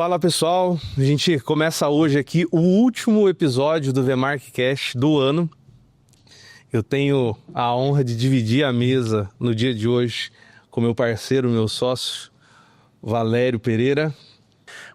Fala pessoal, a gente começa hoje aqui o último episódio do VMarkCast do ano. Eu tenho a honra de dividir a mesa no dia de hoje com meu parceiro, meu sócio, Valério Pereira.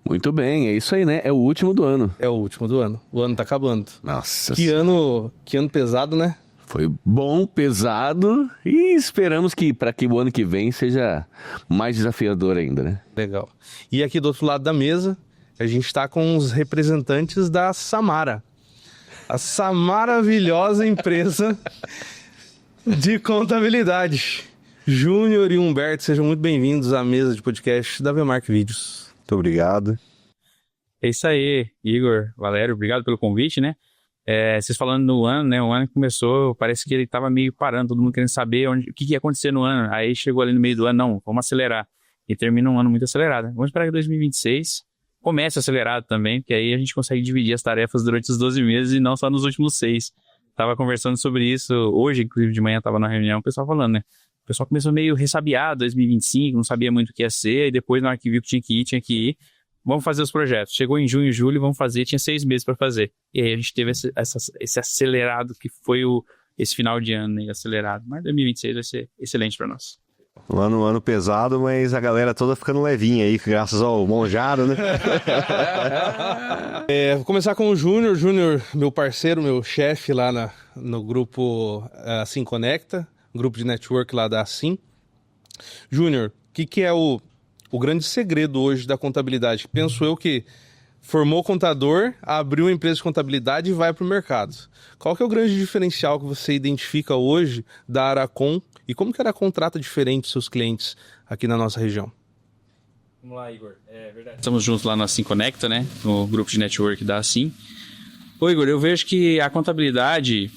Muito bem, é isso aí, né? É o último do ano. É o último do ano, o ano tá acabando. Nossa. Que ano pesado, né? Foi bom, pesado e esperamos que para que o ano que vem seja mais desafiador ainda, né? Legal. E aqui do outro lado da mesa, a gente está com os representantes da Samara. Essa maravilhosa empresa de contabilidade. Júnior e Humberto, sejam muito bem-vindos à mesa de podcast da VMark Vídeos. Muito obrigado. É isso aí, Igor, Valério, obrigado pelo convite, né? Vocês falando no ano, né? O ano que começou, parece que ele tava meio parando, todo mundo querendo saber o que ia acontecer no ano. Aí chegou ali no meio do ano, não, vamos acelerar. E termina um ano muito acelerado. Vamos esperar que 2026 comece acelerado também, porque aí a gente consegue dividir as tarefas durante os 12 meses e não só nos últimos 6. Tava conversando sobre isso hoje, inclusive de manhã tava na reunião, o pessoal falando, né? O pessoal começou meio ressabiado 2025, não sabia muito o que ia ser, e depois na hora que viu que tinha que ir. Vamos fazer os projetos. Chegou em junho, julho, vamos fazer. Tinha 6 meses para fazer. E aí a gente teve esse acelerado que foi esse final de ano, né, acelerado. Mas 2026 vai ser excelente para nós. Um ano pesado, mas a galera toda ficando levinha aí, graças ao Monjaro, né? Vou começar com o Júnior. Júnior, meu parceiro, meu chefe lá no grupo Assim Conecta, grupo de network lá da Assim. Júnior, o que é o grande segredo hoje da contabilidade? Penso eu que formou contador, abriu uma empresa de contabilidade e vai para o mercado. Qual que é o grande diferencial que você identifica hoje da Aracon e como que a Aracon trata diferente seus clientes aqui na nossa região? Vamos lá, Igor. É verdade. Estamos juntos lá no Assim Conecta, né? No grupo de network da Assim. Ô, Igor, eu vejo que a contabilidade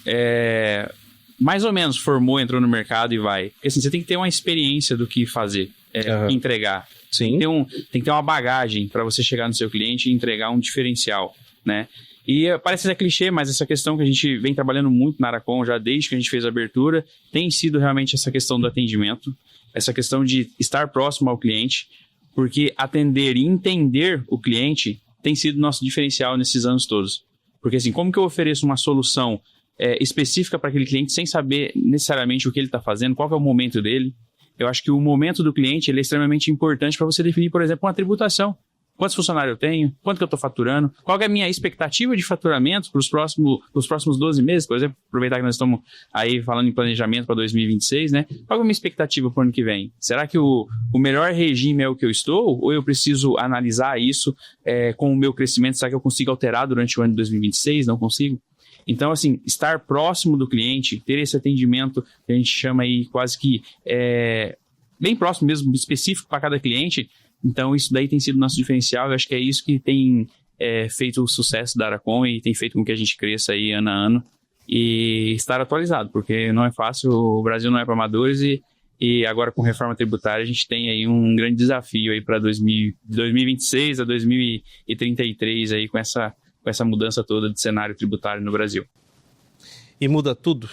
mais ou menos formou, entrou no mercado e vai. Porque assim, você tem que ter uma experiência do que fazer, entregar. Sim. Tem que ter uma bagagem para você chegar no seu cliente e entregar um diferencial, né? E parece ser clichê, mas essa questão que a gente vem trabalhando muito na Aracon já desde que a gente fez a abertura, tem sido realmente essa questão do atendimento, essa questão de estar próximo ao cliente, porque atender e entender o cliente tem sido nosso diferencial nesses anos todos. Porque assim, como que eu ofereço uma solução específica para aquele cliente sem saber necessariamente o que ele está fazendo, qual que é o momento dele? Eu acho que o momento do cliente ele é extremamente importante para você definir, por exemplo, uma tributação. Quantos funcionários eu tenho? Quanto que eu estou faturando? Qual que é a minha expectativa de faturamento para os próximos 12 meses? Por exemplo, aproveitar que nós estamos aí falando em planejamento para 2026, né? Qual é a minha expectativa para o ano que vem? Será que o melhor regime é o que eu estou? Ou eu preciso analisar isso com o meu crescimento? Será que eu consigo alterar durante o ano de 2026? Não consigo? Então, assim, estar próximo do cliente, ter esse atendimento que a gente chama aí quase que bem próximo mesmo, específico para cada cliente. Então, isso daí tem sido nosso diferencial. Eu acho que é isso que tem feito o sucesso da Aracon e tem feito com que a gente cresça aí ano a ano e estar atualizado, porque não é fácil, o Brasil não é para amadores e agora com reforma tributária a gente tem aí um grande desafio aí para 2026 a 2033 aí com essa mudança toda de cenário tributário no Brasil. E muda tudo.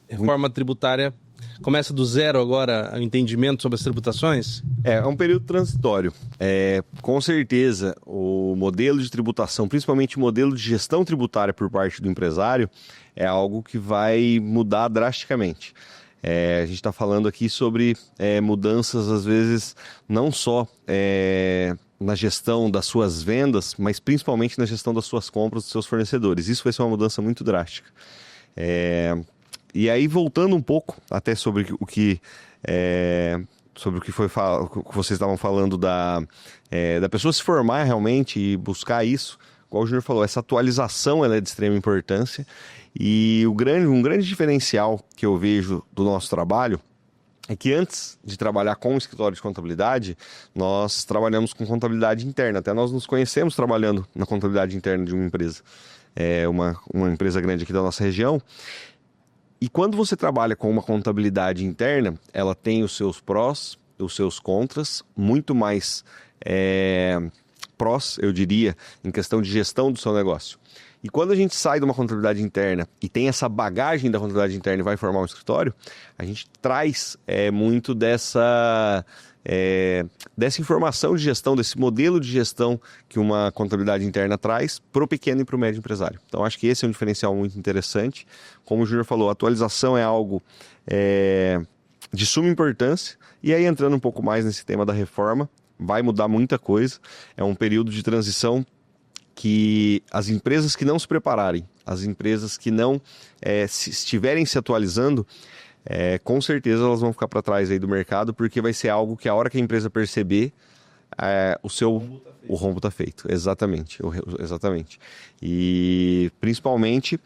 Reforma tributária começa do zero agora o entendimento sobre as tributações? É um período transitório. Com certeza, o modelo de tributação, principalmente o modelo de gestão tributária por parte do empresário, é algo que vai mudar drasticamente. A gente está falando aqui sobre mudanças, às vezes, não só na gestão das suas vendas, mas principalmente na gestão das suas compras dos seus fornecedores. Isso vai ser uma mudança muito drástica. E aí, voltando um pouco até sobre o que vocês estavam falando da pessoa se formar realmente e buscar isso, como o Júnior falou, essa atualização ela é de extrema importância. E um grande diferencial que eu vejo do nosso trabalho é que antes de trabalhar com o escritório de contabilidade, nós trabalhamos com contabilidade interna. Até nós nos conhecemos trabalhando na contabilidade interna de uma empresa, uma empresa grande aqui da nossa região. E quando você trabalha com uma contabilidade interna, ela tem os seus prós, os seus contras, muito mais prós, eu diria, em questão de gestão do seu negócio. E quando a gente sai de uma contabilidade interna e tem essa bagagem da contabilidade interna e vai formar um escritório, a gente traz muito dessa dessa informação de gestão, desse modelo de gestão que uma contabilidade interna traz para o pequeno e para o médio empresário. Então, acho que esse é um diferencial muito interessante. Como o Júnior falou, a atualização é algo de suma importância. E aí, entrando um pouco mais nesse tema da reforma, vai mudar muita coisa. É um período de transição que as empresas que não se prepararem, as empresas que não estiverem se atualizando, com certeza elas vão ficar para trás aí do mercado, porque vai ser algo que a hora que a empresa perceber, o rombo está feito. Exatamente. E principalmente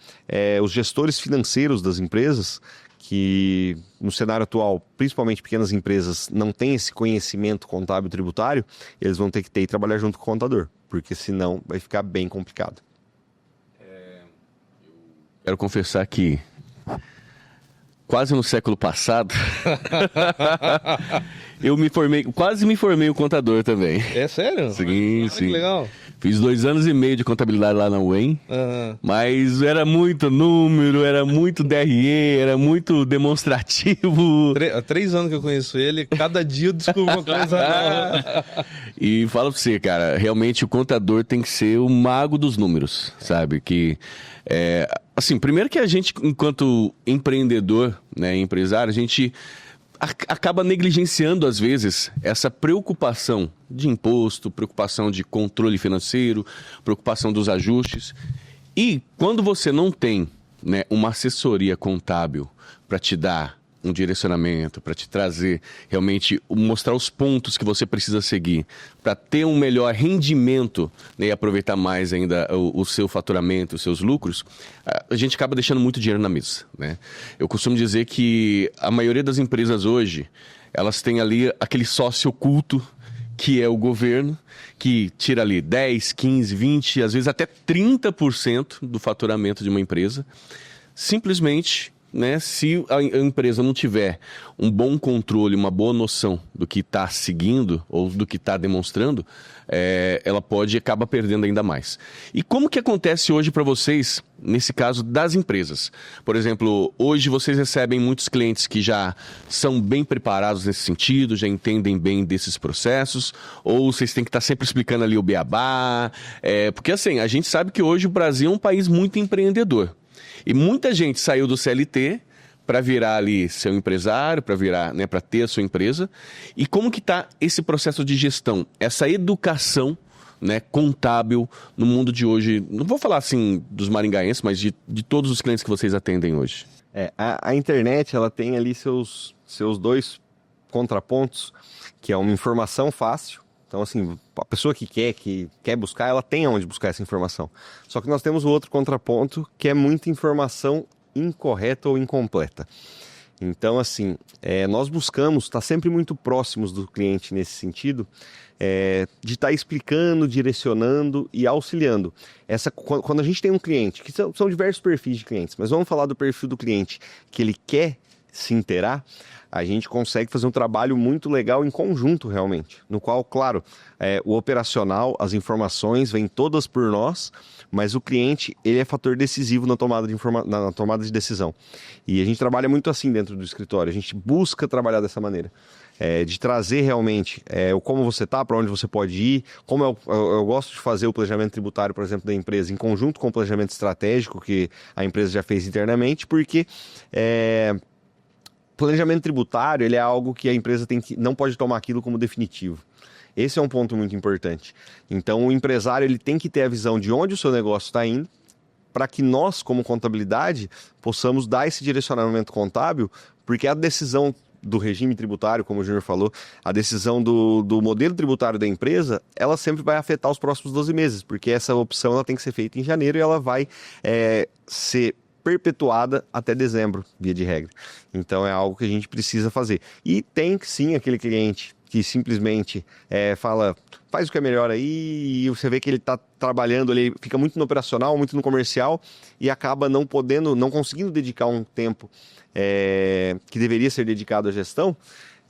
os gestores financeiros das empresas, que no cenário atual, principalmente pequenas empresas, não têm esse conhecimento contábil tributário, eles vão ter que trabalhar junto com o contador, porque senão vai ficar bem complicado. Quero confessar que quase no século passado eu quase me formei o contador também. É sério? Sim, sim. Que legal. Fiz 2 anos e meio de contabilidade lá na UEM, mas era muito número, era muito DRE, era muito demonstrativo. Há 3 anos que eu conheço ele, cada dia eu descubro uma coisa nova. E falo pra você, cara, realmente o contador tem que ser o mago dos números, sabe? Que, assim, primeiro que a gente, enquanto empreendedor, né, empresário, a gente acaba negligenciando, às vezes, essa preocupação de imposto, preocupação de controle financeiro, preocupação dos ajustes. E quando você não tem, né, uma assessoria contábil para te dar um direcionamento, para te trazer, realmente, mostrar os pontos que você precisa seguir para ter um melhor rendimento, né, e aproveitar mais ainda o seu faturamento, os seus lucros, a gente acaba deixando muito dinheiro na mesa, né? Eu costumo dizer que a maioria das empresas hoje, elas têm ali aquele sócio oculto, que é o governo, que tira ali 10, 15, 20, às vezes até 30% do faturamento de uma empresa, simplesmente, né, se a empresa não tiver um bom controle, uma boa noção do que está seguindo ou do que está demonstrando, ela pode acabar perdendo ainda mais. E como que acontece hoje para vocês, nesse caso das empresas? Por exemplo, hoje vocês recebem muitos clientes que já são bem preparados nesse sentido, já entendem bem desses processos, ou vocês têm que estar sempre explicando ali o beabá? Porque assim, a gente sabe que hoje o Brasil é um país muito empreendedor. E muita gente saiu do CLT para virar ali seu empresário, para virar, né, para ter a sua empresa. E como que está esse processo de gestão, essa educação, né, contábil no mundo de hoje? Não vou falar assim dos maringaenses, mas de todos os clientes que vocês atendem hoje. A internet, ela tem ali seus 2 contrapontos, que é uma informação fácil. Então, assim, a pessoa que quer buscar, ela tem onde buscar essa informação. Só que nós temos o outro contraponto, que é muita informação incorreta ou incompleta. Então, assim, nós buscamos estar sempre muito próximos do cliente nesse sentido, de estar explicando, direcionando e auxiliando. Quando a gente tem um cliente, que são diversos perfis de clientes, mas vamos falar do perfil do cliente que ele quer se inteirar, a gente consegue fazer um trabalho muito legal em conjunto, realmente. No qual, claro, o operacional, as informações vêm todas por nós, mas o cliente, ele é fator decisivo na tomada de decisão. E a gente trabalha muito assim dentro do escritório, a gente busca trabalhar dessa maneira. De trazer realmente o como você está, para onde você pode ir, como eu gosto de fazer o planejamento tributário, por exemplo, da empresa, em conjunto com o planejamento estratégico que a empresa já fez internamente, porque planejamento tributário, ele é algo que a empresa não pode tomar aquilo como definitivo. Esse é um ponto muito importante. Então, o empresário, ele tem que ter a visão de onde o seu negócio está indo, para que nós, como contabilidade, possamos dar esse direcionamento contábil, porque a decisão do regime tributário, como o Júnior falou, a decisão do modelo tributário da empresa, ela sempre vai afetar os próximos 12 meses, porque essa opção ela tem que ser feita em janeiro e ela vai ser perpetuada até dezembro, via de regra. Então é algo que a gente precisa fazer. E tem sim aquele cliente que simplesmente fala, faz o que é melhor aí, e você vê que ele está trabalhando, ele fica muito no operacional, muito no comercial, e acaba não conseguindo dedicar um tempo que deveria ser dedicado à gestão.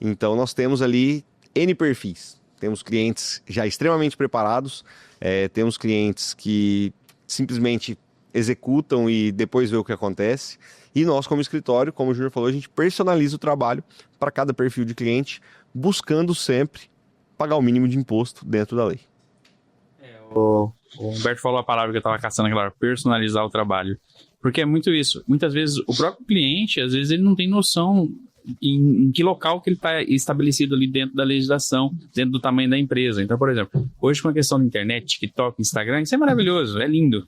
Então nós temos ali N perfis. Temos clientes já extremamente preparados, temos clientes que simplesmente executam e depois vê o que acontece. E nós, como escritório, como o Júnior falou, a gente personaliza o trabalho para cada perfil de cliente, buscando sempre pagar o mínimo de imposto dentro da lei. O Humberto falou a palavra que eu estava caçando, aquela personalizar o trabalho. Porque é muito isso. Muitas vezes o próprio cliente, às vezes ele não tem noção em que local que ele está estabelecido ali dentro da legislação, dentro do tamanho da empresa. Então, por exemplo, hoje com a questão da internet, TikTok, Instagram, isso é maravilhoso, é lindo.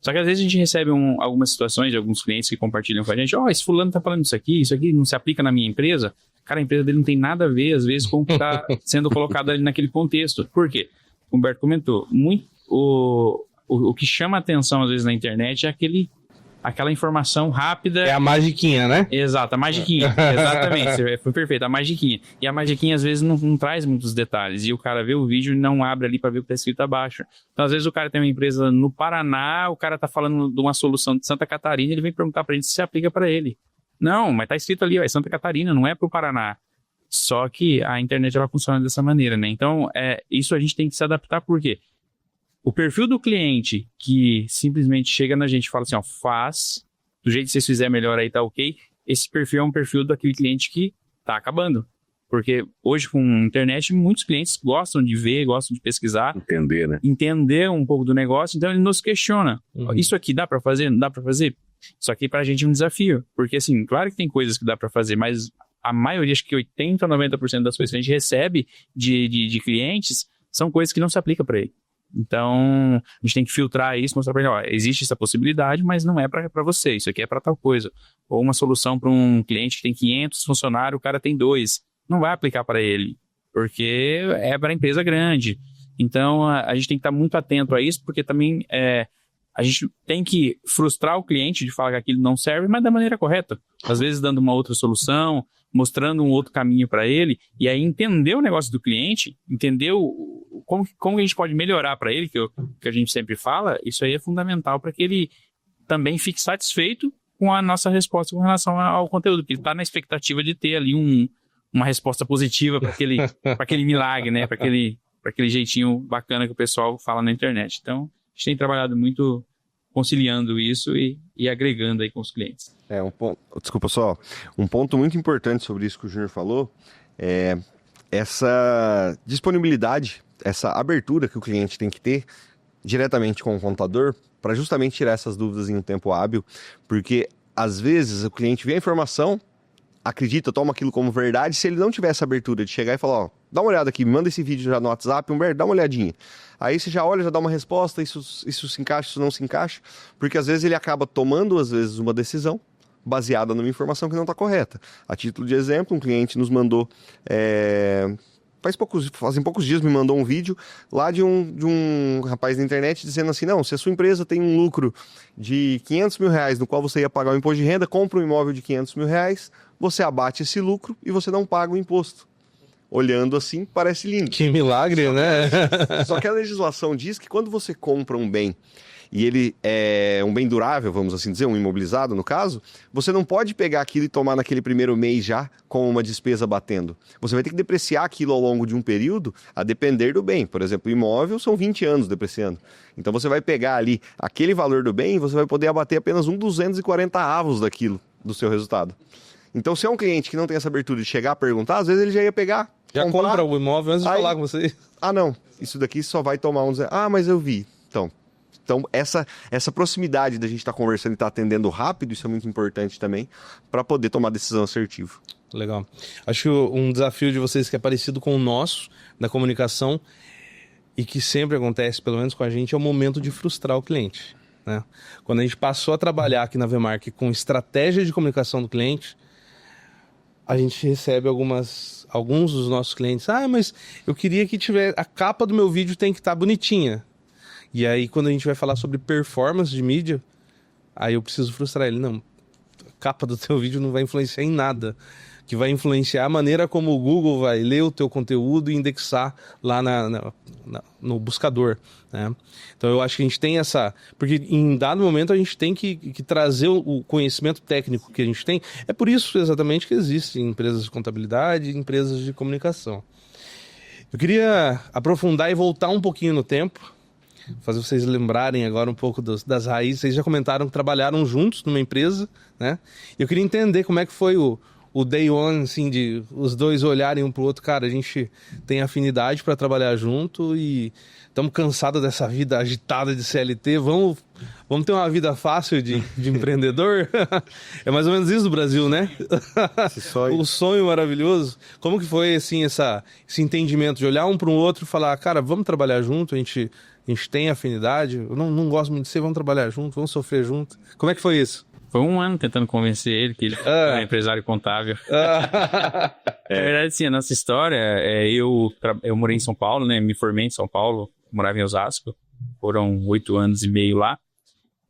Só que às vezes a gente recebe algumas situações de alguns clientes que compartilham com a gente, esse fulano tá falando isso aqui não se aplica na minha empresa. Cara, a empresa dele não tem nada a ver, às vezes, com o que está sendo colocado ali naquele contexto. Por quê? O Humberto comentou, o que chama a atenção às vezes na internet é aquela informação rápida. É a magiquinha, né? Exato, a magiquinha. Exatamente, foi perfeito, a magiquinha. E a magiquinha às vezes não traz muitos detalhes. E o cara vê o vídeo e não abre ali para ver o que está escrito abaixo. Então, às vezes, o cara tem uma empresa no Paraná, o cara tá falando de uma solução de Santa Catarina, ele vem perguntar pra gente se aplica para ele. Não, mas tá escrito ali, é Santa Catarina, não é pro Paraná. Só que a internet ela funciona dessa maneira, né? Então, isso a gente tem que se adaptar, por quê? O perfil do cliente que simplesmente chega na gente e fala assim, faz, do jeito que vocês fizerem melhor aí tá ok, esse perfil é um perfil daquele cliente que tá acabando. Porque hoje com a internet muitos clientes gostam de ver, gostam de pesquisar. Entender, né? Entender um pouco do negócio, então ele nos questiona. Isso aqui dá para fazer? Não dá para fazer? Isso aqui pra gente é um desafio. Porque assim, claro que tem coisas que dá para fazer, mas a maioria, acho que 80% a 90% das coisas que a gente recebe de clientes são coisas que não se aplicam para ele. Então, a gente tem que filtrar isso, mostrar para ele, existe essa possibilidade, mas não é para você, isso aqui é para tal coisa. Ou uma solução para um cliente que tem 500 funcionários, o cara tem 2. Não vai aplicar para ele, porque é para empresa grande. Então, a gente tem que estar muito atento a isso, porque também a gente tem que frustrar o cliente de falar que aquilo não serve, mas da maneira correta. Às vezes dando uma outra solução, mostrando um outro caminho para ele, e aí entender o negócio do cliente, entender como a gente pode melhorar para ele, que a gente sempre fala, isso aí é fundamental para que ele também fique satisfeito com a nossa resposta com relação ao conteúdo, porque ele está na expectativa de ter ali uma resposta positiva para aquele milagre, né? Para aquele jeitinho bacana que o pessoal fala na internet. Então, a gente tem trabalhado muito conciliando isso e agregando aí com os clientes. Desculpa só, um ponto muito importante sobre isso que o Júnior falou é essa disponibilidade, essa abertura que o cliente tem que ter diretamente com o contador para justamente tirar essas dúvidas em um tempo hábil, porque às vezes o cliente vê a informação, acredita, toma aquilo como verdade, se ele não tiver essa abertura de chegar e falar, dá uma olhada aqui, me manda esse vídeo já no WhatsApp, Humberto, dá uma olhadinha. Aí você já olha, já dá uma resposta, isso se encaixa, isso não se encaixa, porque às vezes ele acaba tomando, às vezes, uma decisão baseada numa informação que não está correta. A título de exemplo, um cliente nos mandou, fazem poucos dias me mandou um vídeo lá de um rapaz na internet dizendo assim, não, se a sua empresa tem um lucro de R$500 mil, no qual você ia pagar o imposto de renda, compra um imóvel de R$500 mil, você abate esse lucro e você não paga o imposto. Olhando assim, parece lindo. Que milagre, né? Só que a legislação diz que quando você compra um bem e ele é um bem durável, vamos assim dizer, um imobilizado no caso, você não pode pegar aquilo e tomar naquele primeiro mês já com uma despesa batendo. Você vai ter que depreciar aquilo ao longo de um período a depender do bem. Por exemplo, o imóvel são 20 anos depreciando. Então você vai pegar ali aquele valor do bem e você vai poder abater apenas 240 daquilo, do seu resultado. Então se é um cliente que não tem essa abertura de chegar a perguntar, às vezes ele já ia pegar, já compra o imóvel antes de falar com você. Não, isso daqui só vai tomar mas eu vi. Então, essa proximidade da gente estar conversando e estar atendendo rápido, isso é muito importante também, para poder tomar decisão assertiva. Legal. Acho que um desafio de vocês que é parecido com o nosso, da comunicação, e que sempre acontece, pelo menos com a gente, é o momento de frustrar o cliente, né? Quando a gente passou a trabalhar aqui na Vmark com estratégia de comunicação do cliente, a gente recebe alguns dos nossos clientes, mas eu queria que a capa do meu vídeo tem que estar bonitinha. E aí, quando a gente vai falar sobre performance de mídia, aí eu preciso frustrar ele. Não, a capa do teu vídeo não vai influenciar em nada. Que vai influenciar a maneira como o Google vai ler o teu conteúdo e indexar lá no buscador, né? Então, eu acho que a gente tem porque em dado momento a gente tem que trazer o conhecimento técnico que a gente tem. É por isso exatamente que existem empresas de contabilidade e empresas de comunicação. Eu queria aprofundar e voltar um pouquinho no tempo. fazer vocês lembrarem agora um pouco das raízes. Vocês já comentaram que trabalharam juntos numa empresa, né? Eu queria entender como é que foi o day one, assim, de os dois olharem um pro outro. Cara, a gente tem afinidade para trabalhar junto e estamos cansados dessa vida agitada de CLT. Vamos ter uma vida fácil de empreendedor? É mais ou menos isso do Brasil, né? O sonho maravilhoso. Como que foi, assim, esse entendimento de olhar um para o outro e falar, cara, vamos trabalhar junto, a gente tem afinidade, eu não gosto muito de você, vamos trabalhar junto, vamos sofrer junto. Como é que foi isso? Foi um ano tentando convencer ele que ele é empresário contábil. Na verdade, sim, a nossa história, eu morei em São Paulo, né? Me formei em São Paulo, morava em Osasco. Foram 8 anos e meio lá.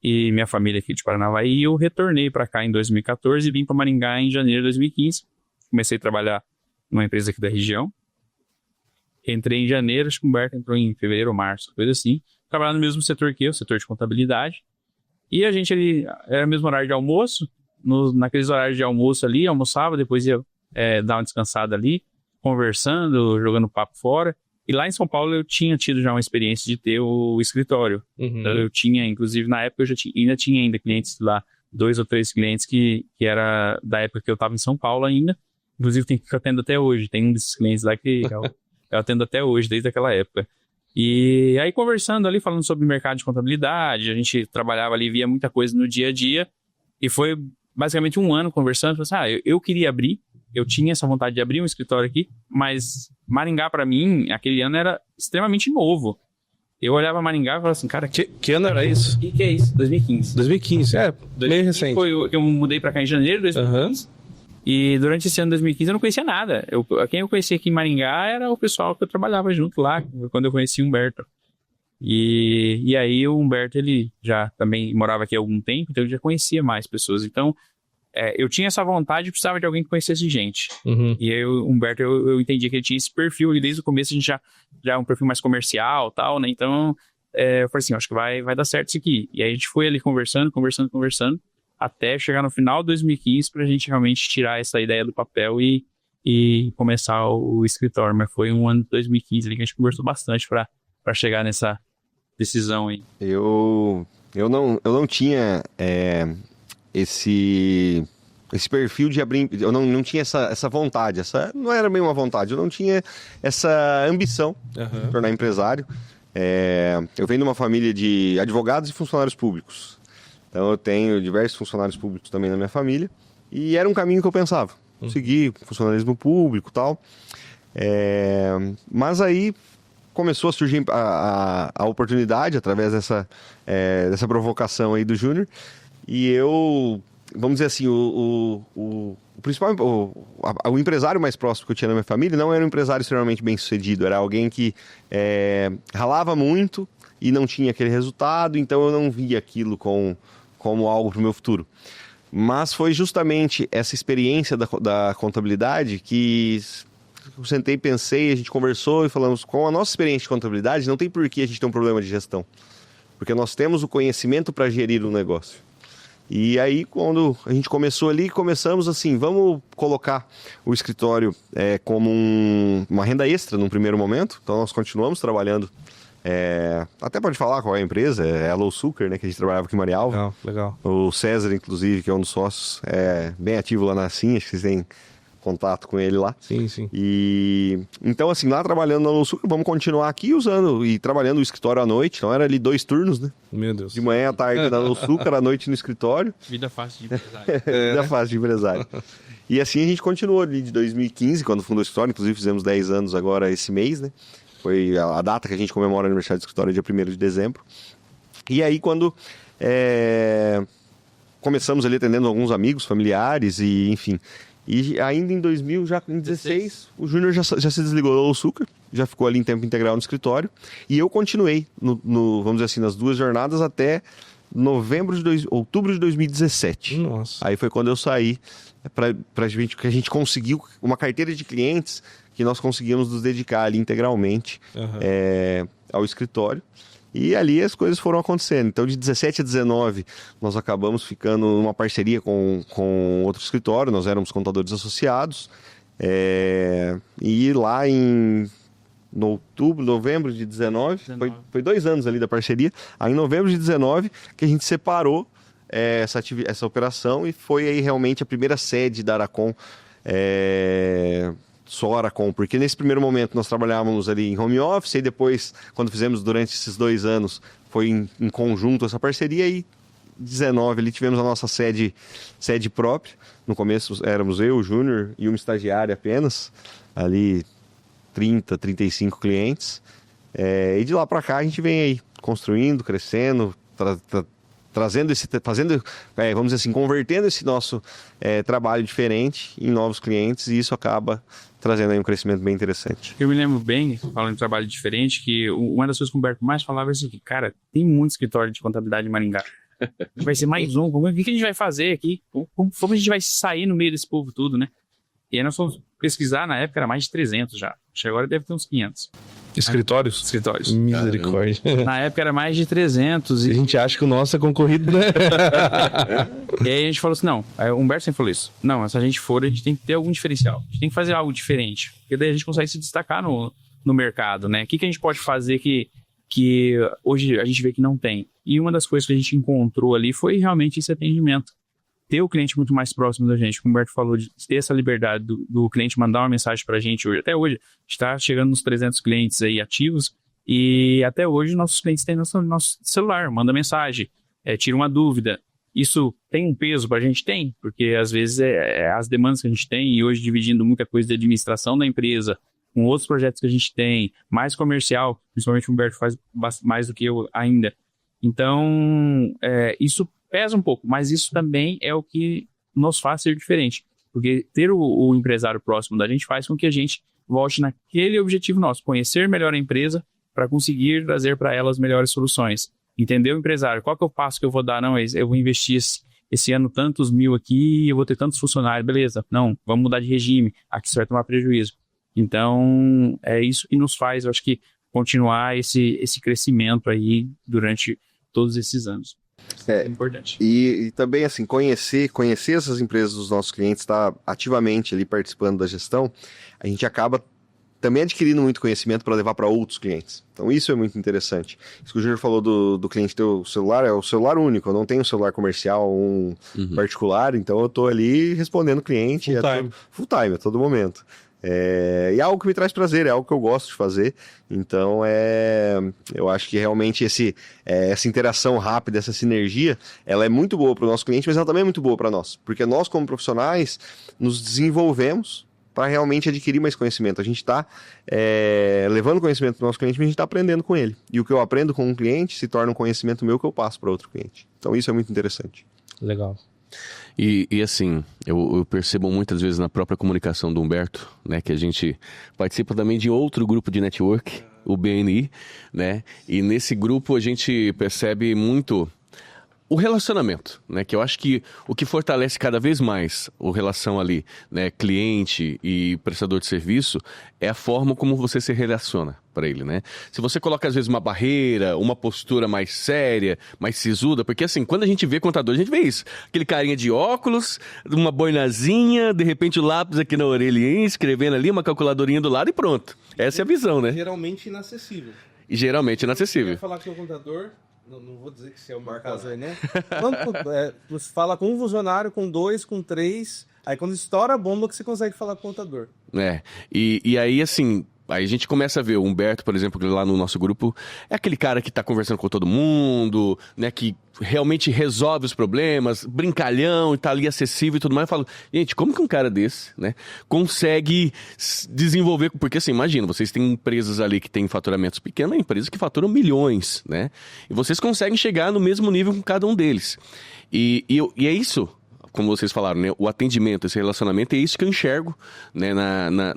E minha família aqui de Paranavaí. E eu retornei para cá em 2014 e vim para Maringá em janeiro de 2015. Comecei a trabalhar numa empresa aqui da região. Entrei em janeiro, acho que o Humberto entrou em fevereiro ou março, coisa assim. Trabalhava no mesmo setor que eu, setor de contabilidade. E a gente ali, era o mesmo horário de almoço, naqueles horários de almoço ali, almoçava, depois ia dar uma descansada ali, conversando, jogando papo fora. E lá em São Paulo eu tinha tido já uma experiência de ter o escritório. Uhum. Então, eu tinha, inclusive na época eu ainda tinha clientes lá, 2 ou 3 clientes que era da época que eu estava em São Paulo ainda. Inclusive tem que eu atendo até hoje, tem um desses clientes lá que eu atendo até hoje, desde aquela época. E aí conversando ali, falando sobre mercado de contabilidade, a gente trabalhava ali, via muita coisa no dia a dia, e foi basicamente um ano conversando, falei assim, eu queria abrir, eu tinha essa vontade de abrir um escritório aqui, mas Maringá para mim, aquele ano era extremamente novo. Eu olhava Maringá e falava assim, cara... Que ano era isso? O que é isso? 2015. 2015, meio recente. Foi eu mudei para cá em janeiro de 2015. Uhum. E durante esse ano de 2015 eu não conhecia nada. Quem eu conhecia aqui em Maringá era o pessoal que eu trabalhava junto lá, quando eu conheci o Humberto. E aí o Humberto, ele já também morava aqui há algum tempo, então ele já conhecia mais pessoas. Então, eu tinha essa vontade e precisava de alguém que conhecesse gente. Uhum. E aí o Humberto, eu entendi que ele tinha esse perfil, e desde o começo a gente já é um perfil mais comercial e tal, né? Então, eu falei assim, acho que vai dar certo isso aqui. E aí a gente foi ali conversando, até chegar no final de 2015 pra gente realmente tirar essa ideia do papel e começar o escritório. Mas foi um ano de 2015 ali que a gente conversou bastante pra chegar nessa decisão aí. Eu não tinha esse perfil de abrir... Eu não tinha essa vontade, não era bem uma vontade, eu não tinha essa ambição de tornar empresário. Eu venho de uma família de advogados e funcionários públicos. Então eu tenho diversos funcionários públicos também na minha família. E era um caminho que eu pensava. Seguir funcionalismo público e tal. Mas aí começou a surgir a oportunidade através dessa provocação aí do Júnior. E eu, vamos dizer assim, o principal, o empresário mais próximo que eu tinha na minha família não era um empresário extremamente bem sucedido. Era alguém que ralava muito e não tinha aquele resultado. Então eu não via aquilo como algo para o meu futuro. Mas foi justamente essa experiência da contabilidade que eu sentei, pensei, a gente conversou e falamos, com a nossa experiência de contabilidade, não tem por que a gente ter um problema de gestão. Porque nós temos o conhecimento para gerir o negócio. E aí, quando a gente começou ali, começamos assim, vamos colocar o escritório como uma renda extra num primeiro momento. Então, nós continuamos trabalhando. Até pode falar qual é a empresa, é a Low Sugar, né, que a gente trabalhava aqui em Marialva. Legal. O César, inclusive, que é um dos sócios, é bem ativo lá na SIM, acho que vocês têm contato com ele lá. Sim. E então, assim, lá trabalhando na Low Sugar, vamos continuar aqui usando e trabalhando o escritório à noite. Então, era ali 2 turnos, né? Meu Deus. De manhã à tarde na Low Sugar, à noite no escritório. Vida fácil de empresário. Vida fácil de empresário. E assim a gente continuou ali de 2015, quando fundou o escritório. Inclusive, fizemos 10 anos agora esse mês, né? Foi a data que a gente comemora o aniversário do escritório, dia 1º de dezembro. E aí, quando começamos ali atendendo alguns amigos, familiares e enfim. E ainda em 2016, o Júnior já se desligou do Açúcar, já ficou ali em tempo integral no escritório. E eu continuei, vamos dizer assim, nas 2 jornadas até outubro de 2017. Nossa. Aí foi quando eu saí, que a gente conseguiu uma carteira de clientes que nós conseguimos nos dedicar ali integralmente ao escritório. E ali as coisas foram acontecendo. Então, de 17 a 19, nós acabamos ficando numa parceria com outro escritório. Nós éramos contadores associados. E lá em no novembro de 19. Foi 2 anos ali da parceria. Aí em novembro de 19 que a gente separou essa operação e foi aí realmente a primeira sede da Aracon, só Aracon, porque nesse primeiro momento nós trabalhávamos ali em home office e depois, quando fizemos durante esses 2 anos, foi em conjunto essa parceria e 19 ali tivemos a nossa sede própria. No começo éramos eu, o Júnior e uma estagiária apenas, ali 30, 35 clientes. E de lá para cá a gente vem aí construindo, crescendo, vamos dizer assim, convertendo esse nosso trabalho diferente em novos clientes, e isso acaba trazendo aí um crescimento bem interessante. Eu me lembro bem, falando de trabalho diferente, que uma das coisas que o Humberto mais falava é assim, cara, tem muito escritório de contabilidade em Maringá. Vai ser mais um. O que a gente vai fazer aqui? Como a gente vai sair no meio desse povo tudo, né? E aí nós fomos pesquisar, na época era mais de 300 já. Acho que agora deve ter uns 500. Escritórios? Misericórdia. Na época era mais de 300. A gente acha que o nosso é concorrido, né? E aí a gente falou assim, não, aí o Humberto sempre falou isso. Não, se a gente for, a gente tem que ter algum diferencial. A gente tem que fazer algo diferente. Porque daí a gente consegue se destacar no mercado, né? O que a gente pode fazer que hoje a gente vê que não tem? E uma das coisas que a gente encontrou ali foi realmente esse atendimento. Ter o cliente muito mais próximo da gente, como o Humberto falou, de ter essa liberdade do cliente mandar uma mensagem pra gente hoje. Até hoje, a gente está chegando nos 300 clientes aí ativos e até hoje nossos clientes têm nosso celular, manda mensagem, tira uma dúvida. Isso tem um peso pra gente? Tem, porque às vezes as demandas que a gente tem e hoje dividindo muita coisa de administração da empresa com outros projetos que a gente tem, mais comercial, principalmente o Humberto faz mais do que eu ainda. Então, isso pesa um pouco, mas isso também é o que nos faz ser diferente. Porque ter o empresário próximo da gente faz com que a gente volte naquele objetivo nosso, conhecer melhor a empresa para conseguir trazer para ela as melhores soluções. Entender o empresário, qual que é o passo que eu vou dar? Não, eu vou investir esse ano tantos mil aqui, eu vou ter tantos funcionários, beleza. Não, vamos mudar de regime, aqui você vai tomar prejuízo. Então, é isso que nos faz, eu acho que, continuar esse crescimento aí durante todos esses anos. É importante. E também, assim, conhecer essas empresas dos nossos clientes, estar ativamente ali participando da gestão, a gente acaba também adquirindo muito conhecimento para levar para outros clientes. Então, isso é muito interessante. Isso que o Júnior falou do cliente ter o celular, é o celular único. Eu não tenho um celular comercial, particular, então eu estou ali respondendo o cliente full time, a todo momento. E é algo que me traz prazer, é algo que eu gosto de fazer. Então, eu acho que realmente essa interação rápida, essa sinergia, ela é muito boa para o nosso cliente, mas ela também é muito boa para nós. Porque nós, como profissionais, nos desenvolvemos para realmente adquirir mais conhecimento. A gente está levando conhecimento para o nosso cliente, mas a gente está aprendendo com ele. E o que eu aprendo com um cliente se torna um conhecimento meu que eu passo para outro cliente. Então, isso é muito interessante. Legal. E assim, eu percebo muitas vezes na própria comunicação do Humberto, né, que a gente participa também de outro grupo de network, o BNI, né, e nesse grupo a gente percebe muito o relacionamento, né, que eu acho que o que fortalece cada vez mais a relação ali, né, cliente e prestador de serviço, é a forma como você se relaciona para ele, né? Se você coloca às vezes uma barreira, uma postura mais séria, mais sisuda, porque assim, quando a gente vê contador, a gente vê isso, aquele carinha de óculos, uma boinazinha, de repente o lápis aqui na orelha, escrevendo ali, uma calculadorinha do lado e pronto. Essa é a visão, né? Geralmente inacessível. E geralmente inacessível. Você vai falar com o contador, não vou dizer que você é o meu caso, né? Você fala com um funcionário, com 2, com 3, aí quando estoura a bomba que você consegue falar com o contador. E aí assim, aí a gente começa a ver o Humberto, por exemplo, lá no nosso grupo, é aquele cara que tá conversando com todo mundo, né, que realmente resolve os problemas, brincalhão e tá ali acessível e tudo mais. Eu falo, gente, como que um cara desse, né, consegue desenvolver, porque assim, imagina, vocês têm empresas ali que têm faturamentos pequenos, empresas que faturam milhões, né, e vocês conseguem chegar no mesmo nível com cada um deles. E é isso, como vocês falaram, né, o atendimento, esse relacionamento, é isso que eu enxergo, né,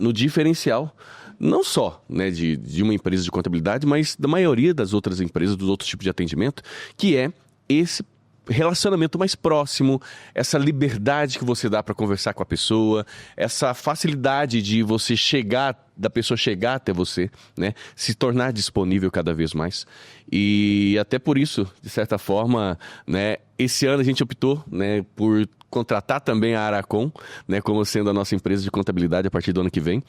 no diferencial, não só, né, de uma empresa de contabilidade, mas da maioria das outras empresas, dos outros tipos de atendimento, que é esse relacionamento mais próximo, essa liberdade que você dá para conversar com a pessoa, essa facilidade de você da pessoa chegar até você, né, se tornar disponível cada vez mais. E até por isso, de certa forma, né, esse ano a gente optou, né, por contratar também a Aracon, né, como sendo a nossa empresa de contabilidade a partir do ano que vem.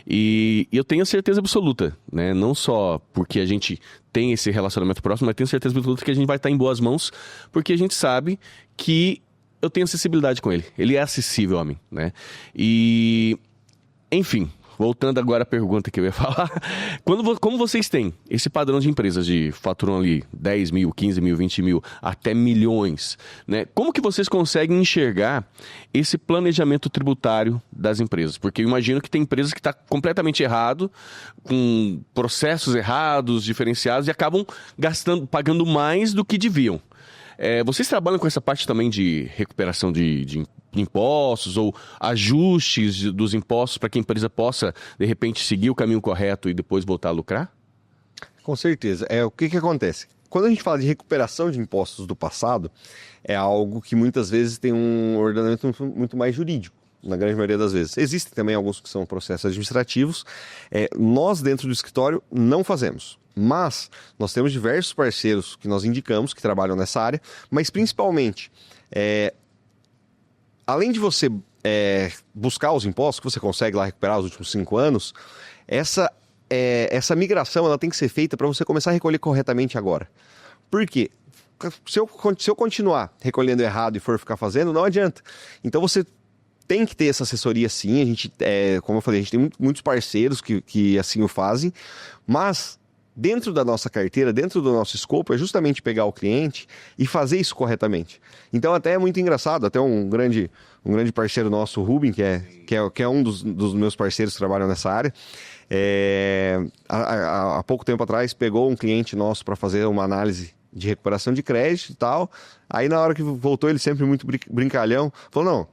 E eu tenho certeza absoluta, né, não só porque a gente tem esse relacionamento próximo, mas tenho certeza absoluta que a gente vai estar em boas mãos, porque a gente sabe que eu tenho acessibilidade com ele. Ele é acessível a mim, né? E, enfim, voltando agora à pergunta que eu ia falar, como vocês têm esse padrão de empresas de faturam ali 10 mil, 15 mil, 20 mil, até milhões, né? Como que vocês conseguem enxergar esse planejamento tributário das empresas? Porque eu imagino que tem empresas que estão completamente errado, com processos errados, diferenciados, e acabam pagando mais do que deviam. Vocês trabalham com essa parte também de recuperação de impostos ou ajustes dos impostos para que a empresa possa, de repente, seguir o caminho correto e depois voltar a lucrar? Com certeza. O que acontece? Quando a gente fala de recuperação de impostos do passado, é algo que muitas vezes tem um ordenamento muito mais jurídico, na grande maioria das vezes. Existem também alguns que são processos administrativos. Nós, dentro do escritório, não fazemos. Mas nós temos diversos parceiros que nós indicamos que trabalham nessa área, mas principalmente, além de você buscar os impostos, que você consegue lá recuperar os últimos 5 anos, essa migração ela tem que ser feita para você começar a recolher corretamente agora. Por quê? Se eu continuar recolhendo errado e for ficar fazendo, não adianta. Então você tem que ter essa assessoria sim, a gente, como eu falei, a gente tem muitos parceiros que assim o fazem, mas dentro da nossa carteira, dentro do nosso escopo, é justamente pegar o cliente e fazer isso corretamente. Então até é muito engraçado, até um grande parceiro nosso, o Rubem, que é um dos meus parceiros que trabalham nessa área, há pouco tempo atrás pegou um cliente nosso para fazer uma análise de recuperação de crédito e tal, aí na hora que voltou ele sempre muito brincalhão, falou, não,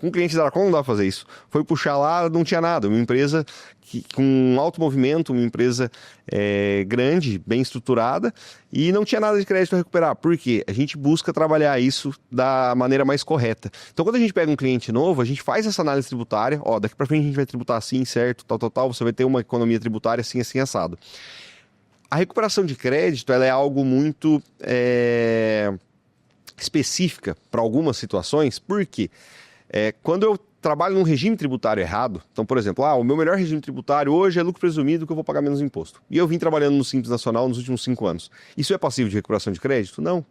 com clientes da Aracon não dá pra fazer isso. Foi puxar lá, não tinha nada. Uma empresa com alto movimento, uma empresa grande, bem estruturada, e não tinha nada de crédito a recuperar. Por quê? A gente busca trabalhar isso da maneira mais correta. Então, quando a gente pega um cliente novo, a gente faz essa análise tributária. Daqui para frente a gente vai tributar assim, certo, tal. Você vai ter uma economia tributária assim, assado. A recuperação de crédito, ela é algo muito específica para algumas situações. Por quê? Quando eu trabalho num regime tributário errado, então, por exemplo, o meu melhor regime tributário hoje é lucro presumido que eu vou pagar menos imposto. E eu vim trabalhando no Simples Nacional nos últimos 5 anos. Isso é passível de recuperação de crédito? Não.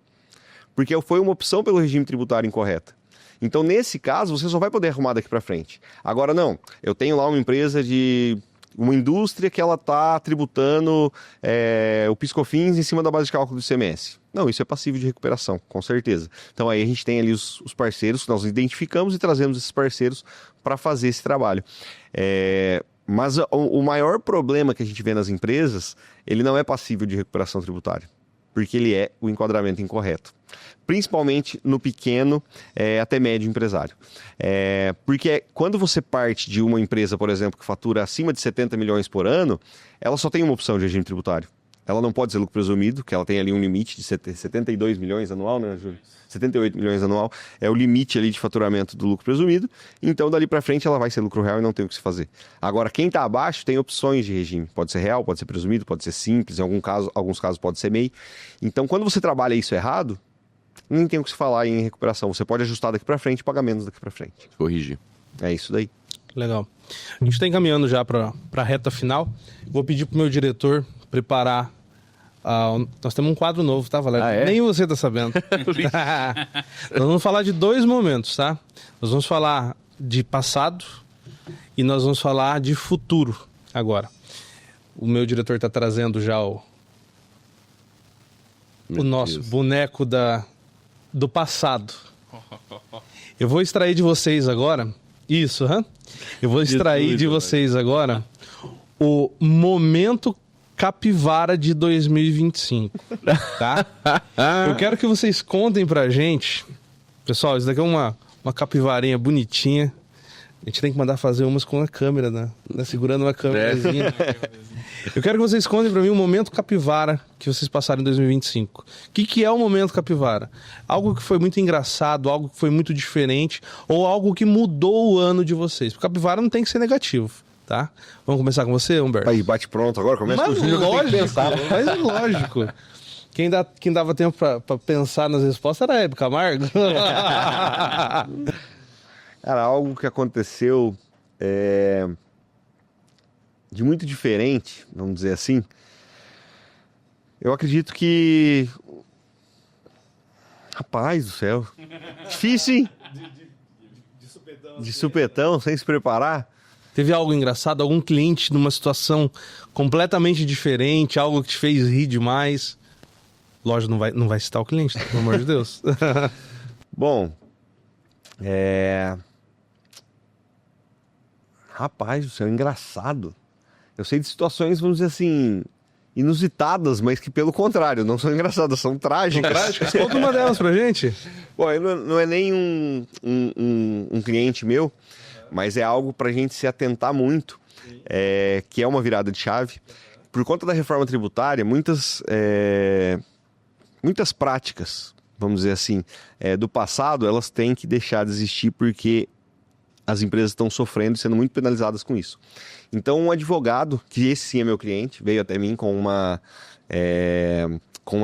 Porque foi uma opção pelo regime tributário incorreta. Então, nesse caso, você só vai poder arrumar daqui para frente. Agora, não. Eu tenho lá uma empresa uma indústria que ela está tributando o PIS/COFINS em cima da base de cálculo do ICMS. Não, isso é passível de recuperação, com certeza. Então aí a gente tem ali os parceiros que nós identificamos e trazemos esses parceiros para fazer esse trabalho. Mas o maior problema que a gente vê nas empresas, ele não é passível de recuperação tributária, porque ele é o enquadramento incorreto. Principalmente no pequeno até médio empresário. Porque quando você parte de uma empresa, por exemplo, que fatura acima de 70 milhões por ano, ela só tem uma opção de regime tributário. Ela não pode ser lucro presumido, que ela tem ali um limite de 72 milhões anual, né, Júlio? 78 milhões anual é o limite ali de faturamento do lucro presumido. Então, dali para frente, ela vai ser lucro real e não tem o que se fazer. Agora, quem está abaixo tem opções de regime. Pode ser real, pode ser presumido, pode ser simples, em alguns casos pode ser MEI. Então, quando você trabalha isso errado, nem tem o que se falar em recuperação. Você pode ajustar daqui para frente e pagar menos daqui para frente. Corrigir. É isso daí. Legal. A gente está encaminhando já para a reta final. Vou pedir para o meu diretor preparar. Nós temos um quadro novo, tá, Valério? Nem você está sabendo. Nós vamos falar de 2 momentos, tá? Nós vamos falar de passado e nós vamos falar de futuro agora. O meu diretor está trazendo já o nosso boneco do passado. Eu vou extrair de vocês agora... Isso, eu vou extrair de vocês agora o momento capivara de 2025, tá? Eu quero que vocês contem pra gente... Pessoal, isso daqui é uma capivarinha bonitinha. A gente tem que mandar fazer umas com a câmera, né? Segurando uma câmerazinha. Eu quero que vocês contem pra mim o momento capivara que vocês passaram em 2025. O que é o momento capivara? Algo que foi muito engraçado, algo que foi muito diferente, ou algo que mudou o ano de vocês. Porque capivara não tem que ser negativo, tá? Vamos começar com você, Humberto? Aí, bate pronto agora, começa com o Júnior. Lógico, mas lógico. O Quem dava tempo pra pensar nas respostas era a Hebe Camargo. Cara, algo que aconteceu de muito diferente, vamos dizer assim. Eu acredito que... Rapaz do céu. Difícil, hein? De supetão, sem se preparar. Teve algo engraçado? Algum cliente numa situação completamente diferente? Algo que te fez rir demais? Lógico, não vai citar o cliente, pelo amor de Deus. Bom, Rapaz do céu, engraçado. Eu sei de situações, vamos dizer assim, inusitadas, mas que pelo contrário, não são engraçadas, são trágicas. Conta uma delas pra gente. Bom, não é nem um cliente meu, mas é algo pra gente se atentar muito, que é uma virada de chave. Por conta da reforma tributária, muitas práticas, vamos dizer assim, do passado, elas têm que deixar de existir porque as empresas estão sofrendo e sendo muito penalizadas com isso. Então, um advogado, que esse sim é meu cliente, veio até mim com uma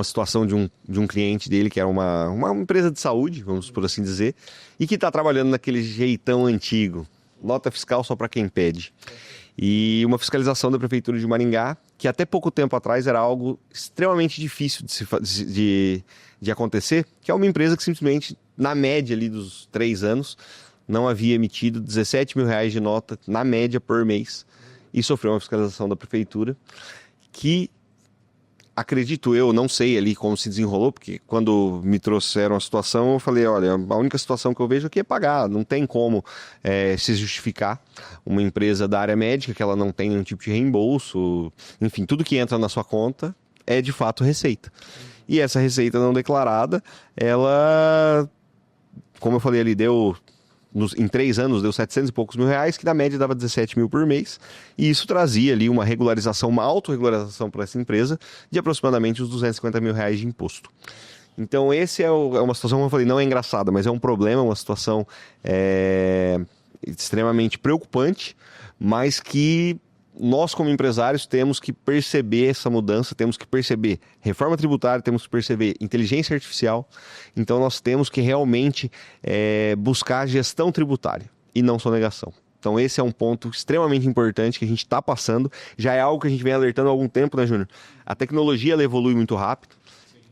situação de um cliente dele, que era uma empresa de saúde, vamos por assim dizer, e que está trabalhando naquele jeitão antigo, nota fiscal só para quem pede. E uma fiscalização da Prefeitura de Maringá, que até pouco tempo atrás era algo extremamente difícil de acontecer, que é uma empresa que simplesmente, na média ali dos 3 anos, não havia emitido R$17 mil de nota, na média, por mês, e sofreu uma fiscalização da Prefeitura, que, acredito eu, não sei ali como se desenrolou, porque quando me trouxeram a situação, eu falei, olha, a única situação que eu vejo aqui é pagar, não tem como se justificar uma empresa da área médica, que ela não tem nenhum tipo de reembolso, enfim, tudo que entra na sua conta é de fato receita. E essa receita não declarada, ela, como eu falei ali, em 3 anos deu 700 e poucos mil reais, que na média dava 17 mil por mês, e isso trazia ali uma regularização, uma autorregularização para essa empresa de aproximadamente uns 250 mil reais de imposto. Então esse é uma situação, como eu falei, não é engraçada, mas é um problema, uma situação extremamente preocupante, mas que nós como empresários temos que perceber essa mudança, temos que perceber reforma tributária, temos que perceber inteligência artificial, então nós temos que realmente buscar gestão tributária e não sonegação. Então esse é um ponto extremamente importante que a gente está passando, já é algo que a gente vem alertando há algum tempo, né, Júnior? A tecnologia ela evolui muito rápido,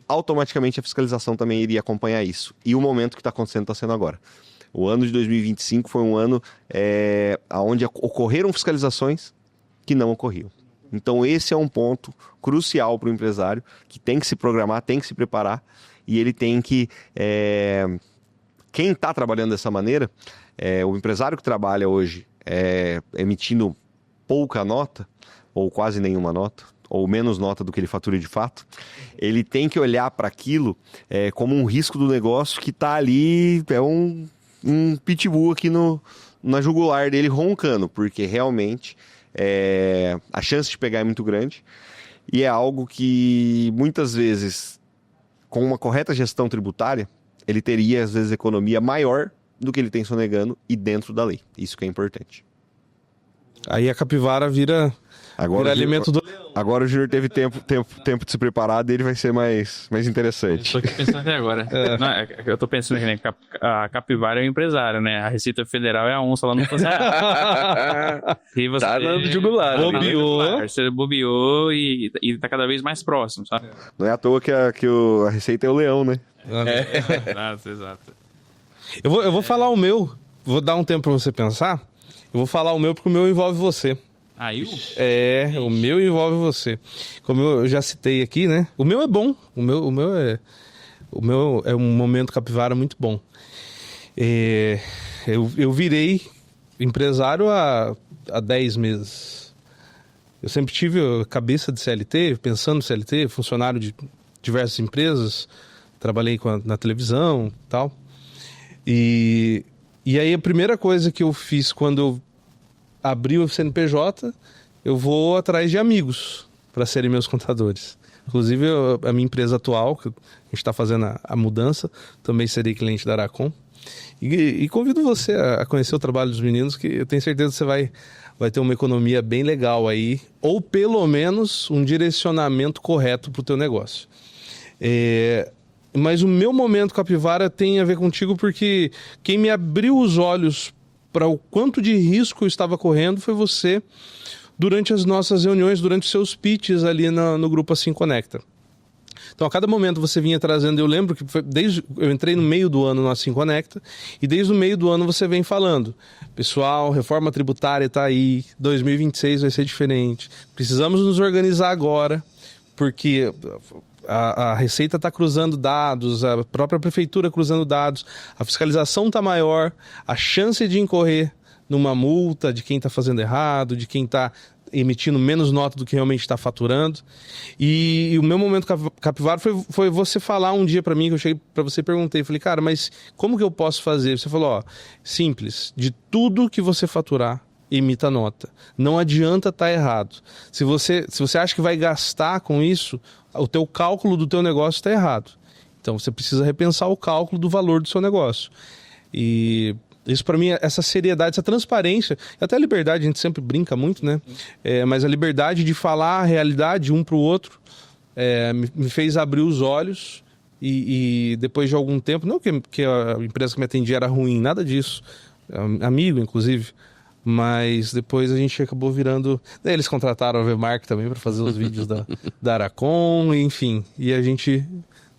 automaticamente a fiscalização também iria acompanhar isso, e o momento que está acontecendo está sendo agora. O ano de 2025 foi um ano onde ocorreram fiscalizações que não ocorriam. Então esse é um ponto crucial para o empresário, que tem que se programar, tem que se preparar, e ele tem que... Quem está trabalhando dessa maneira, o empresário que trabalha hoje emitindo pouca nota, ou quase nenhuma nota, ou menos nota do que ele fatura de fato, ele tem que olhar para aquilo como um risco do negócio que está ali, um pitbull aqui na jugular dele roncando, porque realmente... a chance de pegar é muito grande, e é algo que muitas vezes, com uma correta gestão tributária, ele teria às vezes economia maior do que ele tem sonegando e dentro da lei. Isso que é importante. Aí a capivara vira alimento do leão. Agora o Júnior teve tempo de se preparar, dele vai ser mais interessante. Estou aqui pensando até agora. Não, eu tô pensando que, né, a capivara é o empresário, né? A Receita Federal é a onça lá no você tá dando de jugular. Você bobeou e tá cada vez mais próximo, sabe? Não é à toa que a Receita é o leão, né? Exato. Eu vou falar o meu, vou dar um tempo para você pensar. Eu vou falar o meu porque o meu envolve você. O meu envolve você. Como eu já citei aqui, né? O meu é bom. O meu é um momento capivara muito bom. Eu virei empresário há 10 meses. Eu sempre tive a cabeça de CLT, pensando em CLT, funcionário de diversas empresas. Trabalhei na televisão e tal. E aí a primeira coisa que eu fiz quando eu abri o CNPJ, eu vou atrás de amigos para serem meus contadores. Inclusive a minha empresa atual, que a gente está fazendo a mudança, também serei cliente da Aracon. E convido você a conhecer o trabalho dos meninos, que eu tenho certeza que você vai ter uma economia bem legal aí, ou pelo menos um direcionamento correto para o teu negócio. Mas o meu momento capivara tem a ver contigo porque quem me abriu os olhos para o quanto de risco eu estava correndo foi você durante as nossas reuniões, durante os seus pitches ali no grupo Assim Conecta. Então, a cada momento você vinha trazendo, eu lembro que eu entrei no meio do ano no Assim Conecta, e desde o meio do ano você vem falando, pessoal, reforma tributária está aí, 2026 vai ser diferente, precisamos nos organizar agora, porque a Receita está cruzando dados, a própria Prefeitura cruzando dados, a fiscalização está maior, a chance de incorrer numa multa de quem está fazendo errado, de quem está emitindo menos nota do que realmente está faturando. E o meu momento capivara foi você falar um dia para mim, que eu cheguei para você e perguntei, falei, cara, mas como que eu posso fazer? Você falou, ó, simples, de tudo que você faturar, emita nota. Não adianta estar errado. Se você acha que vai gastar com isso, o teu cálculo do teu negócio está errado. Então você precisa repensar o cálculo do valor do seu negócio. E isso para mim, essa seriedade, essa transparência, até a liberdade, a gente sempre brinca muito, né? Mas a liberdade de falar a realidade um para o outro me fez abrir os olhos e depois de algum tempo, não que a empresa que me atendia era ruim, nada disso, amigo inclusive, mas depois a gente acabou virando... Daí eles contrataram a VMark também para fazer os vídeos da Aracon, enfim, e a gente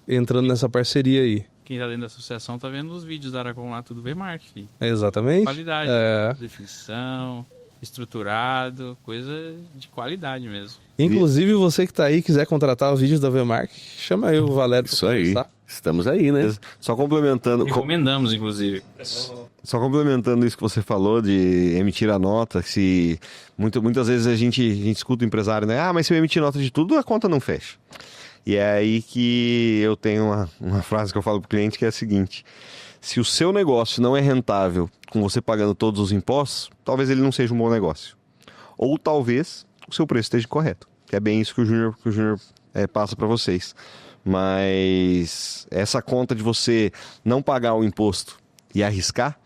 entrando nessa parceria aí. Quem tá dentro da associação tá vendo os vídeos da Aracon lá, tudo VMark. Exatamente. Qualidade, definição, estruturado, coisa de qualidade mesmo. Inclusive, você que tá aí, quiser contratar os vídeos da VMark, chama eu, o Valério. Isso aí. Estamos aí, né? Só complementando... Recomendamos, inclusive. Só complementando isso que você falou de emitir a nota, se muitas vezes a gente escuta o empresário, né? Ah, mas se eu emitir nota de tudo, a conta não fecha. E é aí que eu tenho uma frase que eu falo para o cliente que é a seguinte: se o seu negócio não é rentável com você pagando todos os impostos, talvez ele não seja um bom negócio. Ou talvez o seu preço esteja correto, que é bem isso que o Júnior passa para vocês. Mas essa conta de você não pagar o imposto e arriscar,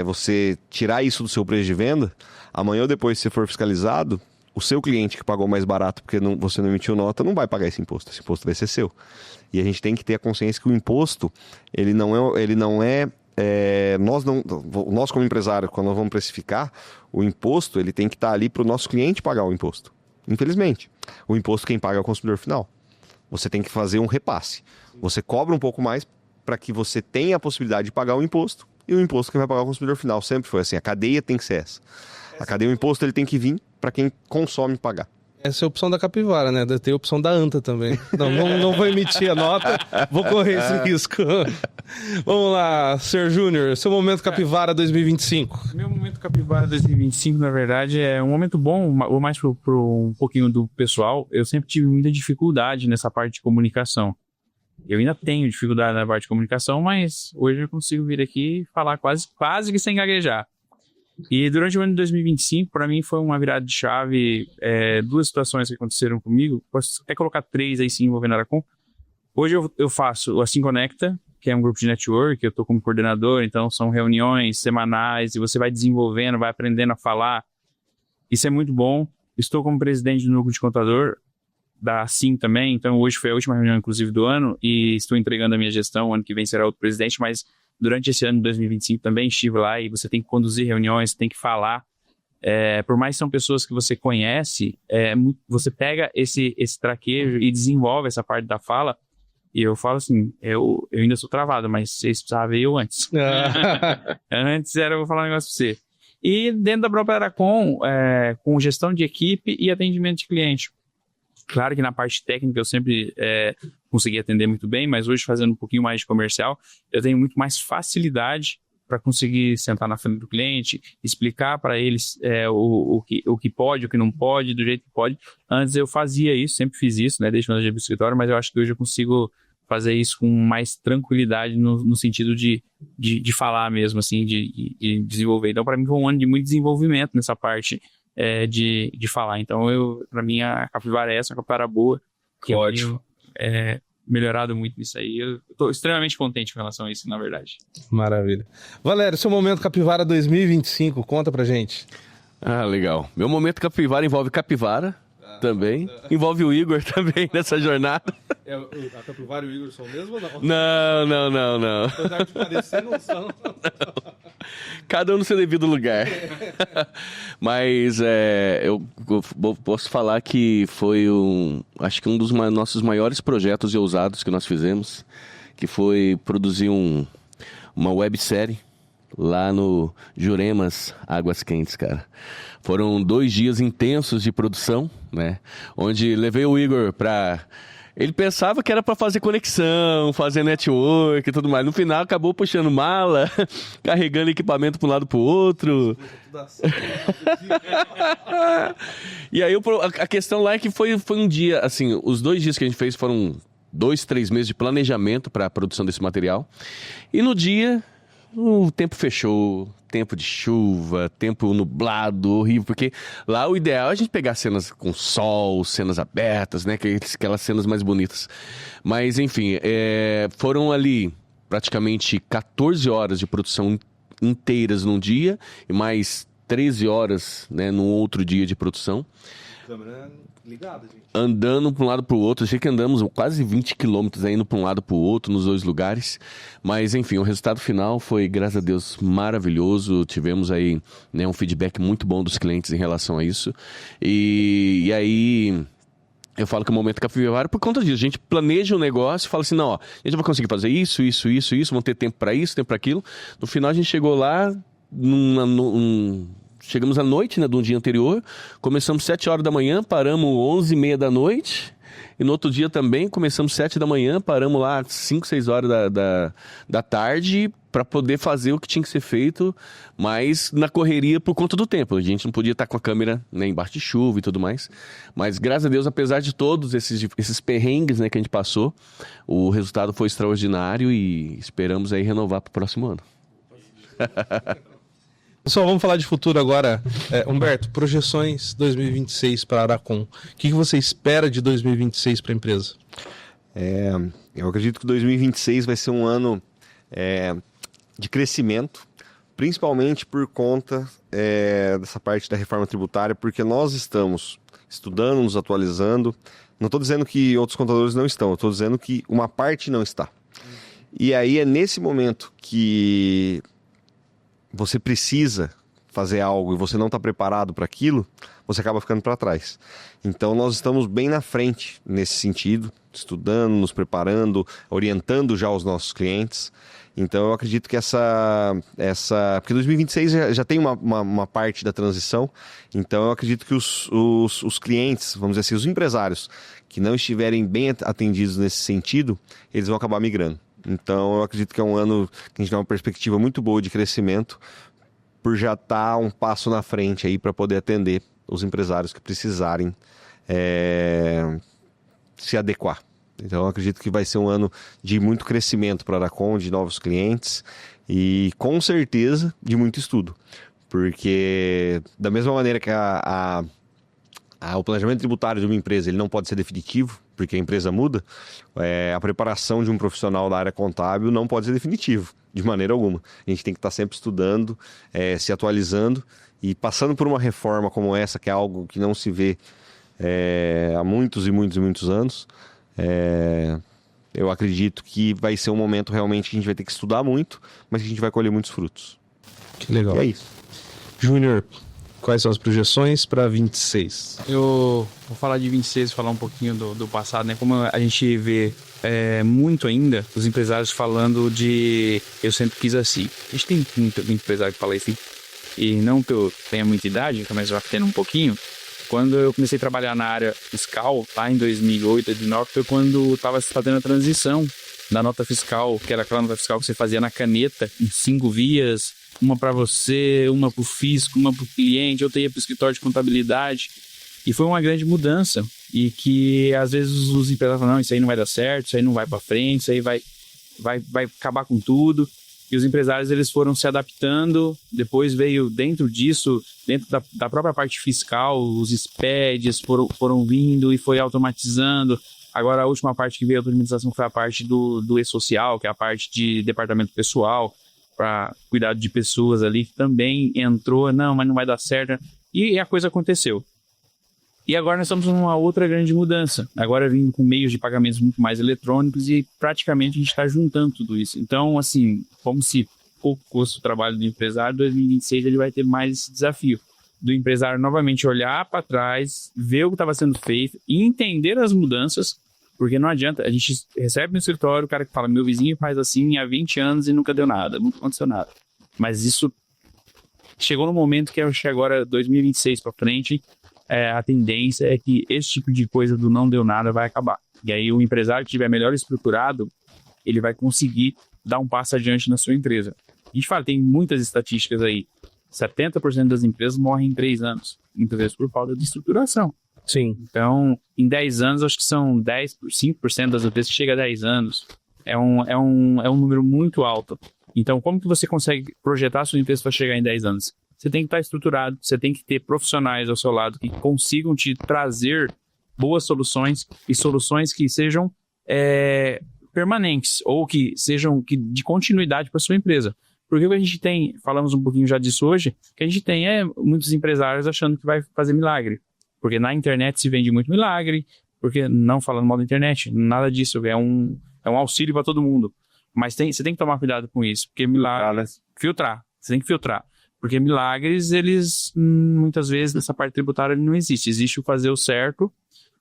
você tirar isso do seu preço de venda, amanhã ou depois, se você for fiscalizado, o seu cliente que pagou mais barato porque você não emitiu nota não vai pagar esse imposto vai ser seu. E a gente tem que ter a consciência que o imposto, nós como empresário, quando nós vamos precificar, o imposto ele tem que estar ali para o nosso cliente pagar o imposto. Infelizmente, o imposto quem paga é o consumidor final. Você tem que fazer um repasse. Você cobra um pouco mais para que você tenha a possibilidade de pagar o imposto, e o imposto quem vai pagar é o consumidor final. Sempre foi assim, a cadeia tem que ser essa. A cadeia, o imposto ele tem que vir para quem consome pagar. Essa é a opção da capivara, né? Tem a opção da ANTA também. Não vou emitir a nota, vou correr esse risco. Vamos lá, Sr. Júnior, seu momento capivara 2025. Meu momento capivara 2025, na verdade, é um momento bom, ou mais para um pouquinho do pessoal. Eu sempre tive muita dificuldade nessa parte de comunicação. Eu ainda tenho dificuldade na parte de comunicação, mas hoje eu consigo vir aqui e falar quase que sem gaguejar. E durante o ano de 2025, para mim foi uma virada de chave, duas situações que aconteceram comigo, posso até colocar 3 aí sim envolvendo a Aracon. Hoje eu faço o Assim Conecta, que é um grupo de network, eu estou como coordenador, então são reuniões semanais e você vai desenvolvendo, vai aprendendo a falar. Isso é muito bom. Estou como presidente do núcleo de contador da Assim também, então hoje foi a última reunião inclusive do ano e estou entregando a minha gestão, o ano que vem será outro presidente, mas durante esse ano de 2025 também estive lá e você tem que conduzir reuniões, tem que falar. Por mais que são pessoas que você conhece, você pega esse traquejo e desenvolve essa parte da fala. E eu falo assim, eu ainda sou travado, mas vocês precisavam ver eu antes. Antes eu vou falar um negócio pra você. E dentro da própria Aracon, com gestão de equipe e atendimento de cliente. Claro que na parte técnica eu sempre consegui atender muito bem, mas hoje fazendo um pouquinho mais de comercial, eu tenho muito mais facilidade para conseguir sentar na frente do cliente, explicar para eles o que pode, o que não pode, do jeito que pode. Antes eu fazia isso, sempre fiz isso, né, desde quando eu cheguei pro escritório, mas eu acho que hoje eu consigo fazer isso com mais tranquilidade no sentido de falar mesmo, assim, de desenvolver. Então, para mim foi um ano de muito desenvolvimento nessa parte de falar. Então, para mim, a capivara é essa, uma capivara boa. Que ótimo. Melhorado muito nisso aí. Eu tô extremamente contente com relação a isso, na verdade. Maravilha. Valério, seu momento capivara 2025, conta pra gente. Ah, legal. Meu momento capivara envolve capivara Também. Envolve o Igor também nessa jornada. A Capivari e o Igor são o mesmo ou não? Não. Apesar de parecer, não são. Cada um no seu devido lugar. Mas eu posso falar que foi acho que um dos nossos maiores projetos e ousados que nós fizemos, que foi produzir uma websérie lá no Juremas Águas Quentes, cara. Foram 2 dias intensos de produção, né? Onde levei o Igor pra... Ele pensava que era pra fazer conexão, fazer network e tudo mais. No final, acabou puxando mala, carregando equipamento para um lado pro outro. E aí, a questão lá é que foi um dia, assim, os 2 dias que a gente fez foram 2, 3 meses de planejamento para a produção desse material. E no dia, o tempo fechou, tempo de chuva, tempo nublado, horrível, porque lá o ideal é a gente pegar cenas com sol, cenas abertas, né, aquelas cenas mais bonitas. Mas, enfim, foram ali praticamente 14 horas de produção inteiras num dia e mais 13 horas, né, num outro dia de produção. Câmera ligada, gente. Andando para um lado para o outro, achei que andamos quase 20 quilômetros indo para um lado para o outro, nos 2 lugares. Mas, enfim, o resultado final foi, graças a Deus, maravilhoso. Tivemos aí, né, um feedback muito bom dos clientes em relação a isso. E aí, eu falo que é o momento Capivari por conta disso. A gente planeja um negócio e fala assim, não, ó, a gente vai conseguir fazer isso, vamos ter tempo para isso, tempo para aquilo. No final, a gente chegou lá, chegamos à noite, né, do dia anterior, começamos 7 horas da manhã, paramos 11h30 da noite, e no outro dia também começamos 7 da manhã, paramos lá 5, 6 horas da tarde, para poder fazer o que tinha que ser feito, mas na correria por conta do tempo. A gente não podia estar com a câmera, né, embaixo de chuva e tudo mais, mas graças a Deus, apesar de todos esses perrengues, né, que a gente passou, o resultado foi extraordinário e esperamos aí renovar para o próximo ano. Pessoal, vamos falar de futuro agora. Humberto, projeções 2026 para a Aracon. O que você espera de 2026 para a empresa? Eu acredito que 2026 vai ser um ano de crescimento, principalmente por conta dessa parte da reforma tributária, porque nós estamos estudando, nos atualizando. Não estou dizendo que outros contadores não estão, eu estou dizendo que uma parte não está. E aí é nesse momento que você precisa fazer algo e você não está preparado para aquilo, você acaba ficando para trás. Então nós estamos bem na frente nesse sentido, estudando, nos preparando, orientando já os nossos clientes. Então eu acredito que porque 2026 já tem uma parte da transição, então eu acredito que os clientes, vamos dizer assim, os empresários que não estiverem bem atendidos nesse sentido, eles vão acabar migrando. Então eu acredito que é um ano que a gente tem uma perspectiva muito boa de crescimento, por já estar um passo na frente aí para poder atender os empresários que precisarem se adequar. Então eu acredito que vai ser um ano de muito crescimento para a Aracon, de novos clientes e com certeza de muito estudo. Porque da mesma maneira que o planejamento tributário de uma empresa ele não pode ser definitivo, porque a empresa muda, a preparação de um profissional da área contábil não pode ser definitivo, de maneira alguma. A gente tem que estar sempre estudando, se atualizando e passando por uma reforma como essa, que é algo que não se vê há muitos e muitos e muitos anos. Eu acredito que vai ser um momento realmente que a gente vai ter que estudar muito, mas que a gente vai colher muitos frutos. Que legal. E é isso. Júnior, quais são as projeções para 26? Eu vou falar de 26, falar um pouquinho do passado, né? Como a gente vê muito ainda os empresários falando de eu sempre quis assim. A gente tem muito empresário que fala assim. E não que eu tenha muita idade, mas já tendo um pouquinho. Quando eu comecei a trabalhar na área fiscal, lá em 2008, 2009, foi quando estava fazendo a transição da nota fiscal, que era aquela nota fiscal que você fazia na caneta, em 5 vias, uma para você, uma para o fisco, uma para o cliente, outra ia para o escritório de contabilidade. E foi uma grande mudança. E que às vezes os empresários falam, não, isso aí não vai dar certo, isso aí não vai para frente, isso aí vai acabar com tudo. E os empresários eles foram se adaptando, depois veio dentro disso, dentro da própria parte fiscal, os SPEDs foram vindo e foi automatizando. Agora a última parte que veio a automatização foi a parte do e-social, que é a parte de departamento pessoal, para cuidado de pessoas ali, que também entrou, não, mas não vai dar certo. E a coisa aconteceu. E agora nós estamos numa outra grande mudança. Agora vindo com meios de pagamentos muito mais eletrônicos e praticamente a gente está juntando tudo isso. Então, assim, como se pouco custa o trabalho do empresário, 2026 ele vai ter mais esse desafio do empresário novamente olhar para trás, ver o que estava sendo feito e entender as mudanças, porque não adianta, a gente recebe no escritório o cara que fala, meu vizinho faz assim há 20 anos e nunca deu nada, não aconteceu nada. Mas isso chegou no momento que eu acho que agora, 2026 para frente, a tendência é que esse tipo de coisa do não deu nada vai acabar. E aí o empresário que estiver melhor estruturado, ele vai conseguir dar um passo adiante na sua empresa. A gente fala, tem muitas estatísticas aí, 70% das empresas morrem em 3 anos, muitas vezes por falta de estruturação. Sim. Então, em 10 anos, acho que são 5% das empresas que chega a 10 anos. É um número muito alto. Então, como que você consegue projetar a sua empresa para chegar em 10 anos? Você tem que estar estruturado, você tem que ter profissionais ao seu lado que consigam te trazer boas soluções e soluções que sejam permanentes ou que sejam de continuidade para a sua empresa. Porque o que a gente tem, falamos um pouquinho já disso hoje, que a gente tem muitos empresários achando que vai fazer milagre. Porque na internet se vende muito milagre, porque não falando mal da internet, nada disso, é um auxílio para todo mundo. Mas você tem que tomar cuidado com isso, porque milagres... Filtrar, você tem que filtrar. Porque milagres, eles, muitas vezes, nessa parte tributária, não existe. Existe o fazer o certo,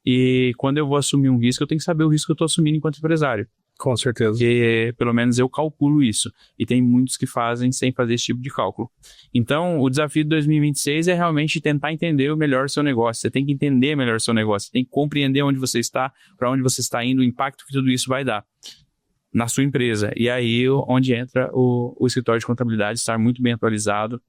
e quando eu vou assumir um risco, eu tenho que saber o risco que eu estou assumindo enquanto empresário. Com certeza. Porque, pelo menos, eu calculo isso. E tem muitos que fazem sem fazer esse tipo de cálculo. Então, o desafio de 2026 é realmente tentar entender melhor o seu negócio. Você tem que entender melhor o seu negócio. Você tem que compreender onde você está, para onde você está indo, o impacto que tudo isso vai dar na sua empresa. E aí, onde entra o escritório de contabilidade, estar muito bem atualizado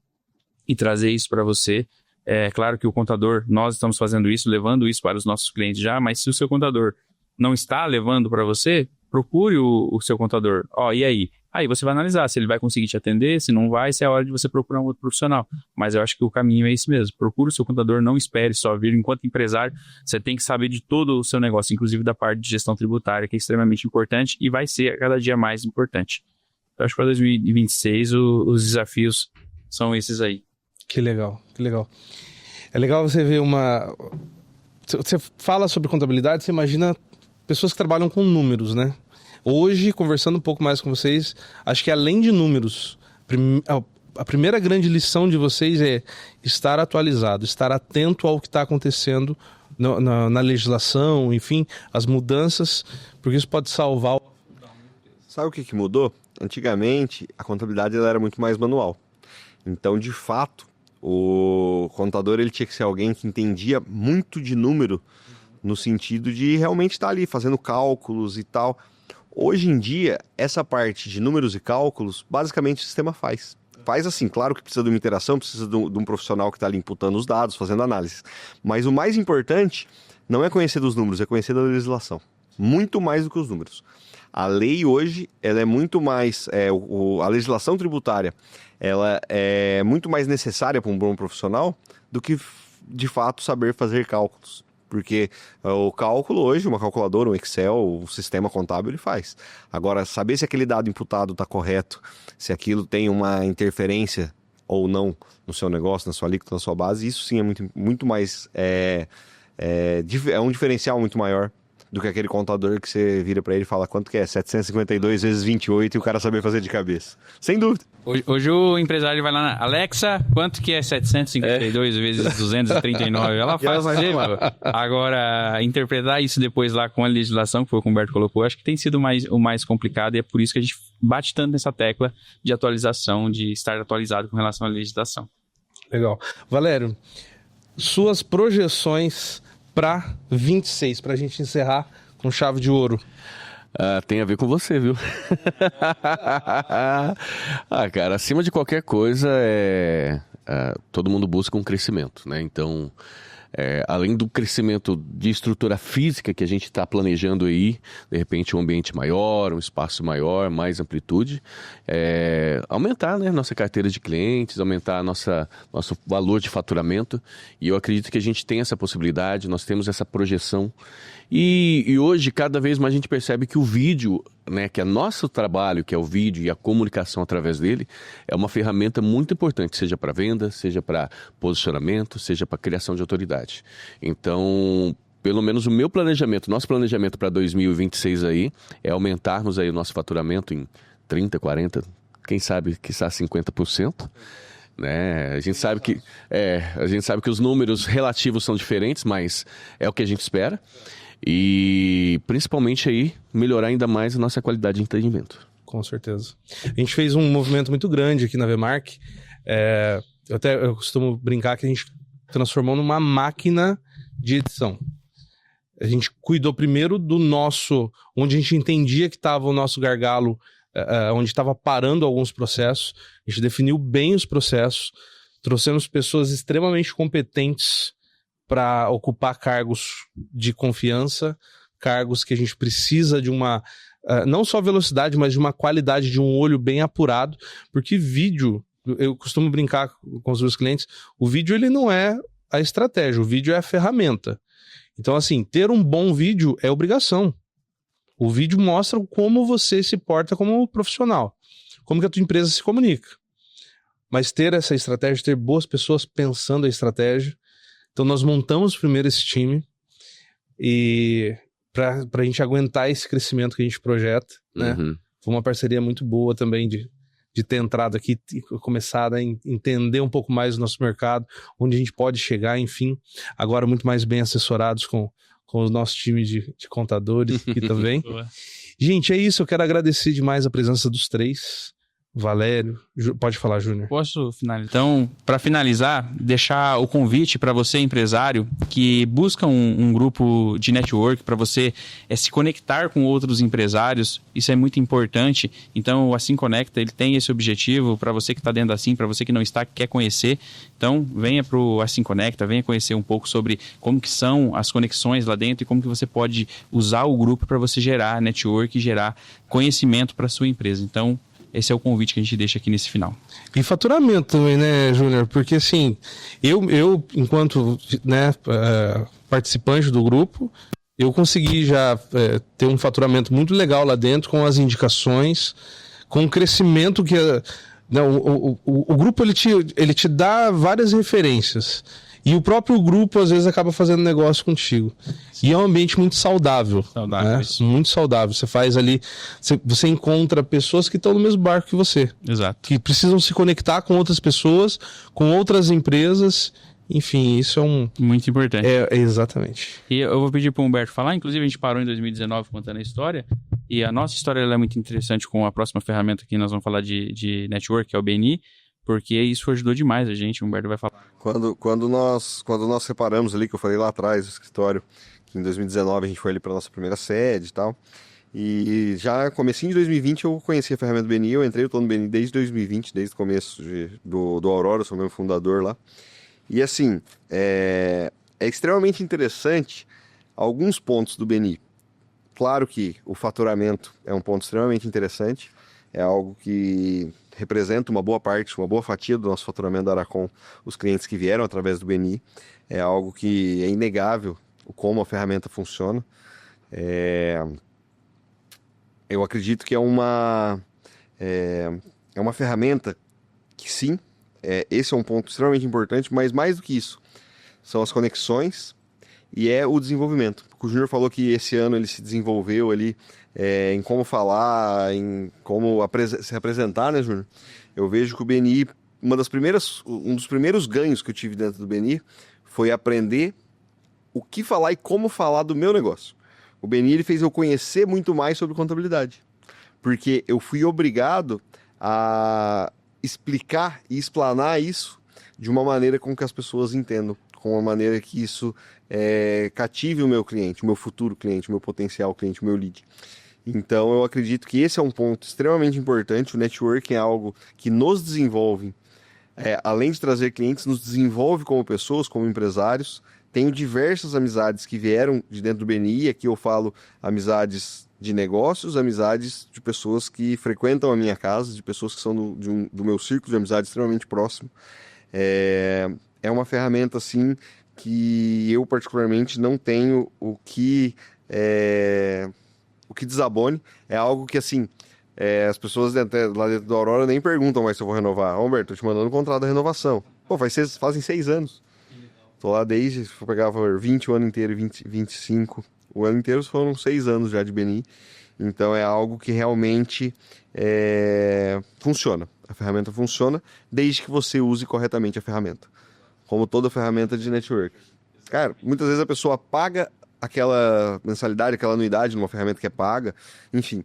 e trazer isso para você. É claro que o contador, nós estamos fazendo isso, levando isso para os nossos clientes já, mas se o seu contador não está levando para você, procure o seu contador. E aí? Aí você vai analisar se ele vai conseguir te atender, se não vai, se é a hora de você procurar um outro profissional. Mas eu acho que o caminho é esse mesmo. Procure o seu contador, não espere só vir. Enquanto empresário, você tem que saber de todo o seu negócio, inclusive da parte de gestão tributária, que é extremamente importante e vai ser cada dia mais importante. Eu acho que para 2026 os desafios são esses aí. Que legal, que legal. É legal você ver Você fala sobre contabilidade, você imagina pessoas que trabalham com números, né? Hoje, conversando um pouco mais com vocês, acho que além de números, a primeira grande lição de vocês é estar atualizado, estar atento ao que está acontecendo na legislação, enfim, as mudanças, porque isso pode salvar. Sabe o que mudou? Antigamente, a contabilidade ela era muito mais manual. Então, de fato, o contador ele tinha que ser alguém que entendia muito de número, no sentido de realmente estar ali fazendo cálculos e tal. Hoje em dia, essa parte de números e cálculos, basicamente o sistema faz. Faz assim, claro que precisa de uma interação, precisa de um profissional que está ali imputando os dados, fazendo análise. Mas o mais importante não é conhecer dos números, é conhecer da legislação. Muito mais do que os números. A lei hoje, ela é muito mais... a legislação tributária, ela é muito mais necessária para um bom profissional do que, de fato, saber fazer cálculos. Porque o cálculo hoje, uma calculadora, um Excel, um sistema contábil, ele faz. Agora, saber se aquele dado imputado está correto, se aquilo tem uma interferência ou não no seu negócio, na sua alíquota, na sua base, isso sim é muito mais... é um diferencial muito maior do que aquele contador que você vira para ele e fala quanto que é, 752 vezes 28 e o cara saber fazer de cabeça. Sem dúvida. Hoje o empresário vai lá na Alexa, quanto que é 752 vezes 239? Ela faz você, Agora, interpretar isso depois lá com a legislação, que foi o que o Humberto colocou, acho que tem sido o mais complicado e é por isso que a gente bate tanto nessa tecla de atualização, de estar atualizado com relação à legislação. Legal. Valério, suas projeções para 26, para a gente encerrar com chave de ouro. Tem a ver com você, viu? Cara, acima de qualquer coisa, todo mundo busca um crescimento, né? Então, além do crescimento de estrutura física que a gente está planejando aí, de repente um ambiente maior, um espaço maior, mais amplitude, aumentar, né, nossa carteira de clientes, aumentar nosso valor de faturamento, e eu acredito que a gente tem essa possibilidade, nós temos essa projeção, e hoje cada vez mais a gente percebe que o vídeo né, que é nosso trabalho, que é o vídeo e a comunicação através dele, é uma ferramenta muito importante, seja para venda, seja para posicionamento, seja para criação de autoridade. Então, pelo menos o meu planejamento, nosso planejamento para 2026 aí, é aumentarmos aí o nosso faturamento em 30, 40, quem sabe, quiçá 50%. Né? A gente sabe que os números relativos são diferentes, mas é o que a gente espera. E principalmente aí melhorar ainda mais a nossa qualidade de atendimento. Com certeza. A gente fez um movimento muito grande aqui na Vmark. Eu costumo brincar que a gente transformou numa máquina de edição. A gente cuidou primeiro do nosso, onde a gente entendia que estava o nosso gargalo, onde estava parando alguns processos. A gente definiu bem os processos, trouxemos pessoas extremamente competentes para ocupar cargos de confiança, cargos que a gente precisa de uma, não só velocidade, mas de uma qualidade, de um olho bem apurado, porque vídeo, eu costumo brincar com os meus clientes, o vídeo ele não é a estratégia, o vídeo é a ferramenta. Então assim, ter um bom vídeo é obrigação. O vídeo mostra como você se porta como profissional, como que a tua empresa se comunica. Mas ter essa estratégia, ter boas pessoas pensando a estratégia. Então nós montamos primeiro esse time e para a gente aguentar esse crescimento que a gente projeta, né? Foi uma parceria muito boa também de ter entrado aqui e começado a entender um pouco mais o nosso mercado, onde a gente pode chegar, enfim. Agora muito mais bem assessorados com o nosso time de contadores aqui também. Gente, é isso. Eu quero agradecer demais a presença dos três. Valério, pode falar, Júnior. Posso finalizar? Então, para finalizar, deixar o convite para você, empresário, que busca um grupo de network, para você se conectar com outros empresários. Isso é muito importante. Então, o Assim Conecta, ele tem esse objetivo para você que está dentro da Assim, para você que não está, que quer conhecer. Então, venha para o Assim Conecta, venha conhecer um pouco sobre como que são as conexões lá dentro e como que você pode usar o grupo para você gerar network e gerar conhecimento para sua empresa. Então, esse é o convite que a gente deixa aqui nesse final. E faturamento também, né, Júnior? Porque assim, eu enquanto participante do grupo, eu consegui já ter um faturamento muito legal lá dentro, com as indicações, com o crescimento que... o grupo ele te dá várias referências. E o próprio grupo, às vezes, acaba fazendo negócio contigo. Sim. E é um ambiente muito saudável. Saudável, né? Muito saudável. Você faz ali... Você encontra pessoas que estão no mesmo barco que você. Exato. Que precisam se conectar com outras pessoas, com outras empresas. Enfim, isso é muito importante. Exatamente. E eu vou pedir para o Humberto falar. Inclusive, a gente parou em 2019 contando a história. E a nossa história ela é muito interessante com a próxima ferramenta que nós vamos falar de network, que é o BNI. Porque isso ajudou demais a gente, o Humberto vai falar. Quando nós separamos ali, que eu falei lá atrás, o escritório, que em 2019 a gente foi ali para nossa primeira sede e tal, e já comecinho de 2020 eu conheci a ferramenta do BNI, eu estou no BNI desde 2020, desde o começo do Aurora, eu sou meu fundador lá. E assim, é extremamente interessante alguns pontos do BNI. Claro que o faturamento é um ponto extremamente interessante, é algo que representa uma boa parte, uma boa fatia do nosso faturamento da Aracon, os clientes que vieram através do BNI. É algo que é inegável, como a ferramenta funciona. Eu acredito que é uma ferramenta que sim, esse é um ponto extremamente importante, mas mais do que isso, são as conexões e o desenvolvimento. O Júnior falou que esse ano ele se desenvolveu ali em como falar, em como se apresentar, né, Júnior? Eu vejo que o BNI, um dos primeiros ganhos que eu tive dentro do BNI foi aprender o que falar e como falar do meu negócio. O BNI ele fez eu conhecer muito mais sobre contabilidade, porque eu fui obrigado a explicar e explanar isso de uma maneira com que as pessoas entendam, com uma maneira que isso cative o meu cliente, o meu futuro cliente, o meu potencial cliente, o meu lead. Então eu acredito que esse é um ponto extremamente importante. O networking é algo que nos desenvolve, além de trazer clientes, nos desenvolve como pessoas, como empresários. Tenho diversas amizades que vieram de dentro do BNI, aqui eu falo amizades de negócios, amizades de pessoas que frequentam a minha casa, de pessoas que são do meu círculo de amizade extremamente próximo. É uma ferramenta assim que eu particularmente não tenho o que que desabone. É algo que, assim, as pessoas até lá dentro da Aurora nem perguntam mais se eu vou renovar. Humberto, tô te mandando um contrato da renovação. Pô, fazem 6 anos. Tô lá desde, se eu pegar 20 o ano inteiro, 25, o ano inteiro foram 6 anos já de BNI. Então é algo que realmente funciona. A ferramenta funciona desde que você use corretamente a ferramenta. Como toda ferramenta de network. Cara, muitas vezes a pessoa paga aquela mensalidade, aquela anuidade numa ferramenta que é paga, enfim.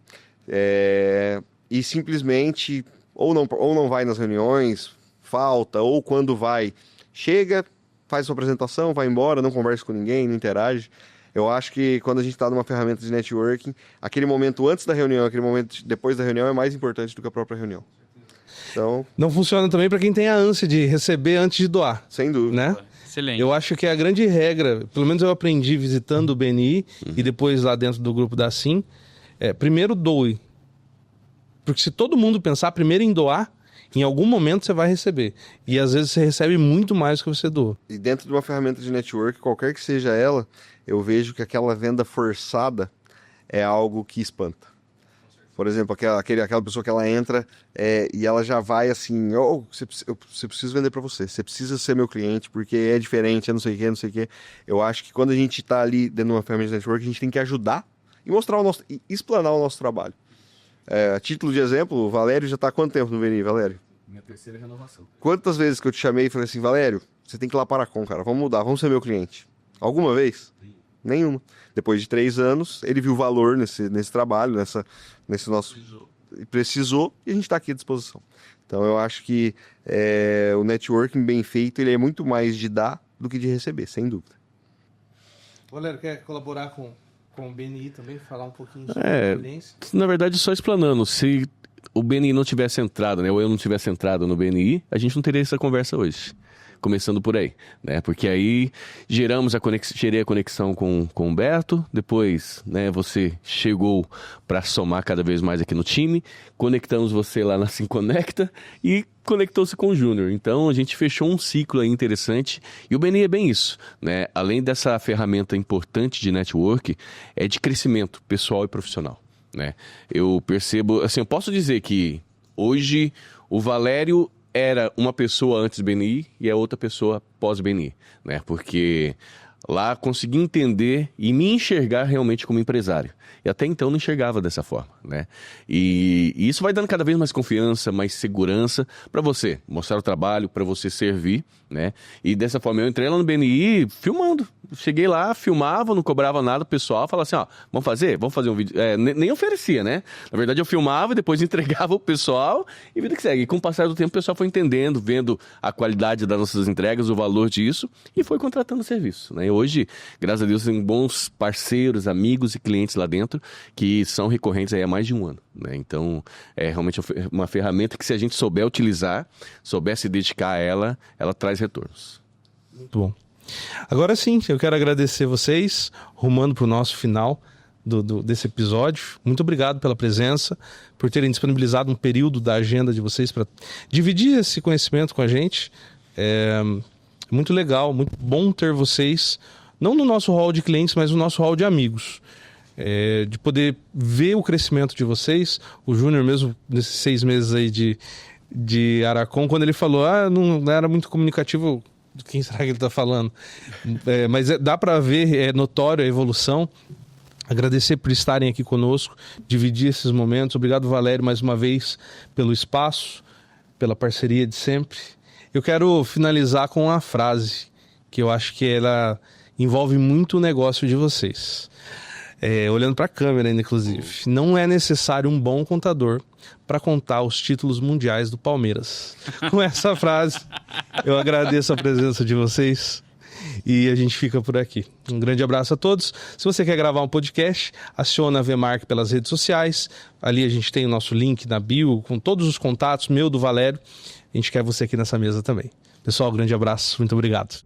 E simplesmente ou não vai nas reuniões, falta, ou quando vai, chega, faz sua apresentação, vai embora, não conversa com ninguém, não interage. Eu acho que quando a gente está numa ferramenta de networking, aquele momento antes da reunião, aquele momento depois da reunião é mais importante do que a própria reunião. Então, não funciona também para quem tem a ânsia de receber antes de doar. Sem dúvida. Né? Excelente. Eu acho que a grande regra, pelo menos eu aprendi visitando o BNI e depois lá dentro do grupo da Assim, primeiro doe. Porque se todo mundo pensar primeiro em doar, em algum momento você vai receber. E às vezes você recebe muito mais do que você doa. E dentro de uma ferramenta de network, qualquer que seja ela, eu vejo que aquela venda forçada é algo que espanta. Por exemplo, aquela pessoa que ela entra e ela já vai assim, você precisa vender para você, você precisa ser meu cliente porque é diferente, é não sei o que, não sei o que. Eu acho que quando a gente está ali dentro de uma ferramenta de network, a gente tem que ajudar e mostrar e explanar o nosso trabalho. A título de exemplo, o Valério já está há quanto tempo no BNI, Valério? Minha terceira renovação. Quantas vezes que eu te chamei e falei assim, Valério, você tem que ir lá para a Aracon, cara, vamos mudar, vamos ser meu cliente. Alguma vez? Nenhuma. Depois de 3 anos, ele viu valor nesse trabalho, nesse nosso... Precisou e a gente está aqui à disposição. Então eu acho que o networking bem feito, ele é muito mais de dar do que de receber, sem dúvida. Valério, quer colaborar com o BNI também? Falar um pouquinho sobre a experiência? Na verdade, só explanando, se o BNI não tivesse entrado, né, ou eu não tivesse entrado no BNI, a gente não teria essa conversa hoje. Começando por aí, né? Porque aí gerei a conexão com o Humberto, depois, né, você chegou para somar cada vez mais aqui no time, conectamos você lá na Assim Conecta e conectou-se com o Júnior. Então a gente fechou um ciclo aí interessante e o BNI é bem isso, né? Além dessa ferramenta importante de network, é de crescimento pessoal e profissional, né? Eu percebo, assim, eu posso dizer que hoje o Valério era uma pessoa antes do BNI e a outra pessoa pós-BNI, né? Porque lá consegui entender e me enxergar realmente como empresário. E até então não enxergava dessa forma, né? E isso vai dando cada vez mais confiança, mais segurança para você mostrar o trabalho, para você servir, né? E dessa forma eu entrei lá no BNI filmando. Cheguei lá, filmava, não cobrava nada, o pessoal falava assim, ó, vamos fazer um vídeo. Nem oferecia, né? Na verdade eu filmava e depois entregava o pessoal e vida que segue. E com o passar do tempo o pessoal foi entendendo, vendo a qualidade das nossas entregas, o valor disso e foi contratando o serviço, né? E hoje, graças a Deus, tem bons parceiros, amigos e clientes lá dentro que são recorrentes aí há mais de 1 ano, né? Então, é realmente uma ferramenta que se a gente souber utilizar, souber se dedicar a ela, ela traz retornos. Muito bom. Agora sim, eu quero agradecer vocês, rumando para o nosso final desse episódio. Muito obrigado pela presença, por terem disponibilizado um período da agenda de vocês para dividir esse conhecimento com a gente. É muito legal, muito bom ter vocês, não no nosso hall de clientes, mas no nosso hall de amigos. De poder ver o crescimento de vocês. O Júnior mesmo, nesses 6 meses aí de Aracon, quando ele falou, não era muito comunicativo, quem será que ele está falando? Mas dá para ver, é notório a evolução. Agradecer por estarem aqui conosco, dividir esses momentos. Obrigado, Valério, mais uma vez, pelo espaço, pela parceria de sempre. Eu quero finalizar com uma frase que eu acho que ela envolve muito o negócio de vocês. Olhando para a câmera ainda, inclusive. Não é necessário um bom contador para contar os títulos mundiais do Palmeiras. Com essa frase, eu agradeço a presença de vocês e a gente fica por aqui. Um grande abraço a todos. Se você quer gravar um podcast, aciona a VMark pelas redes sociais. Ali a gente tem o nosso link na bio com todos os contatos, meu, do Valério. A gente quer você aqui nessa mesa também. Pessoal, um grande abraço. Muito obrigado.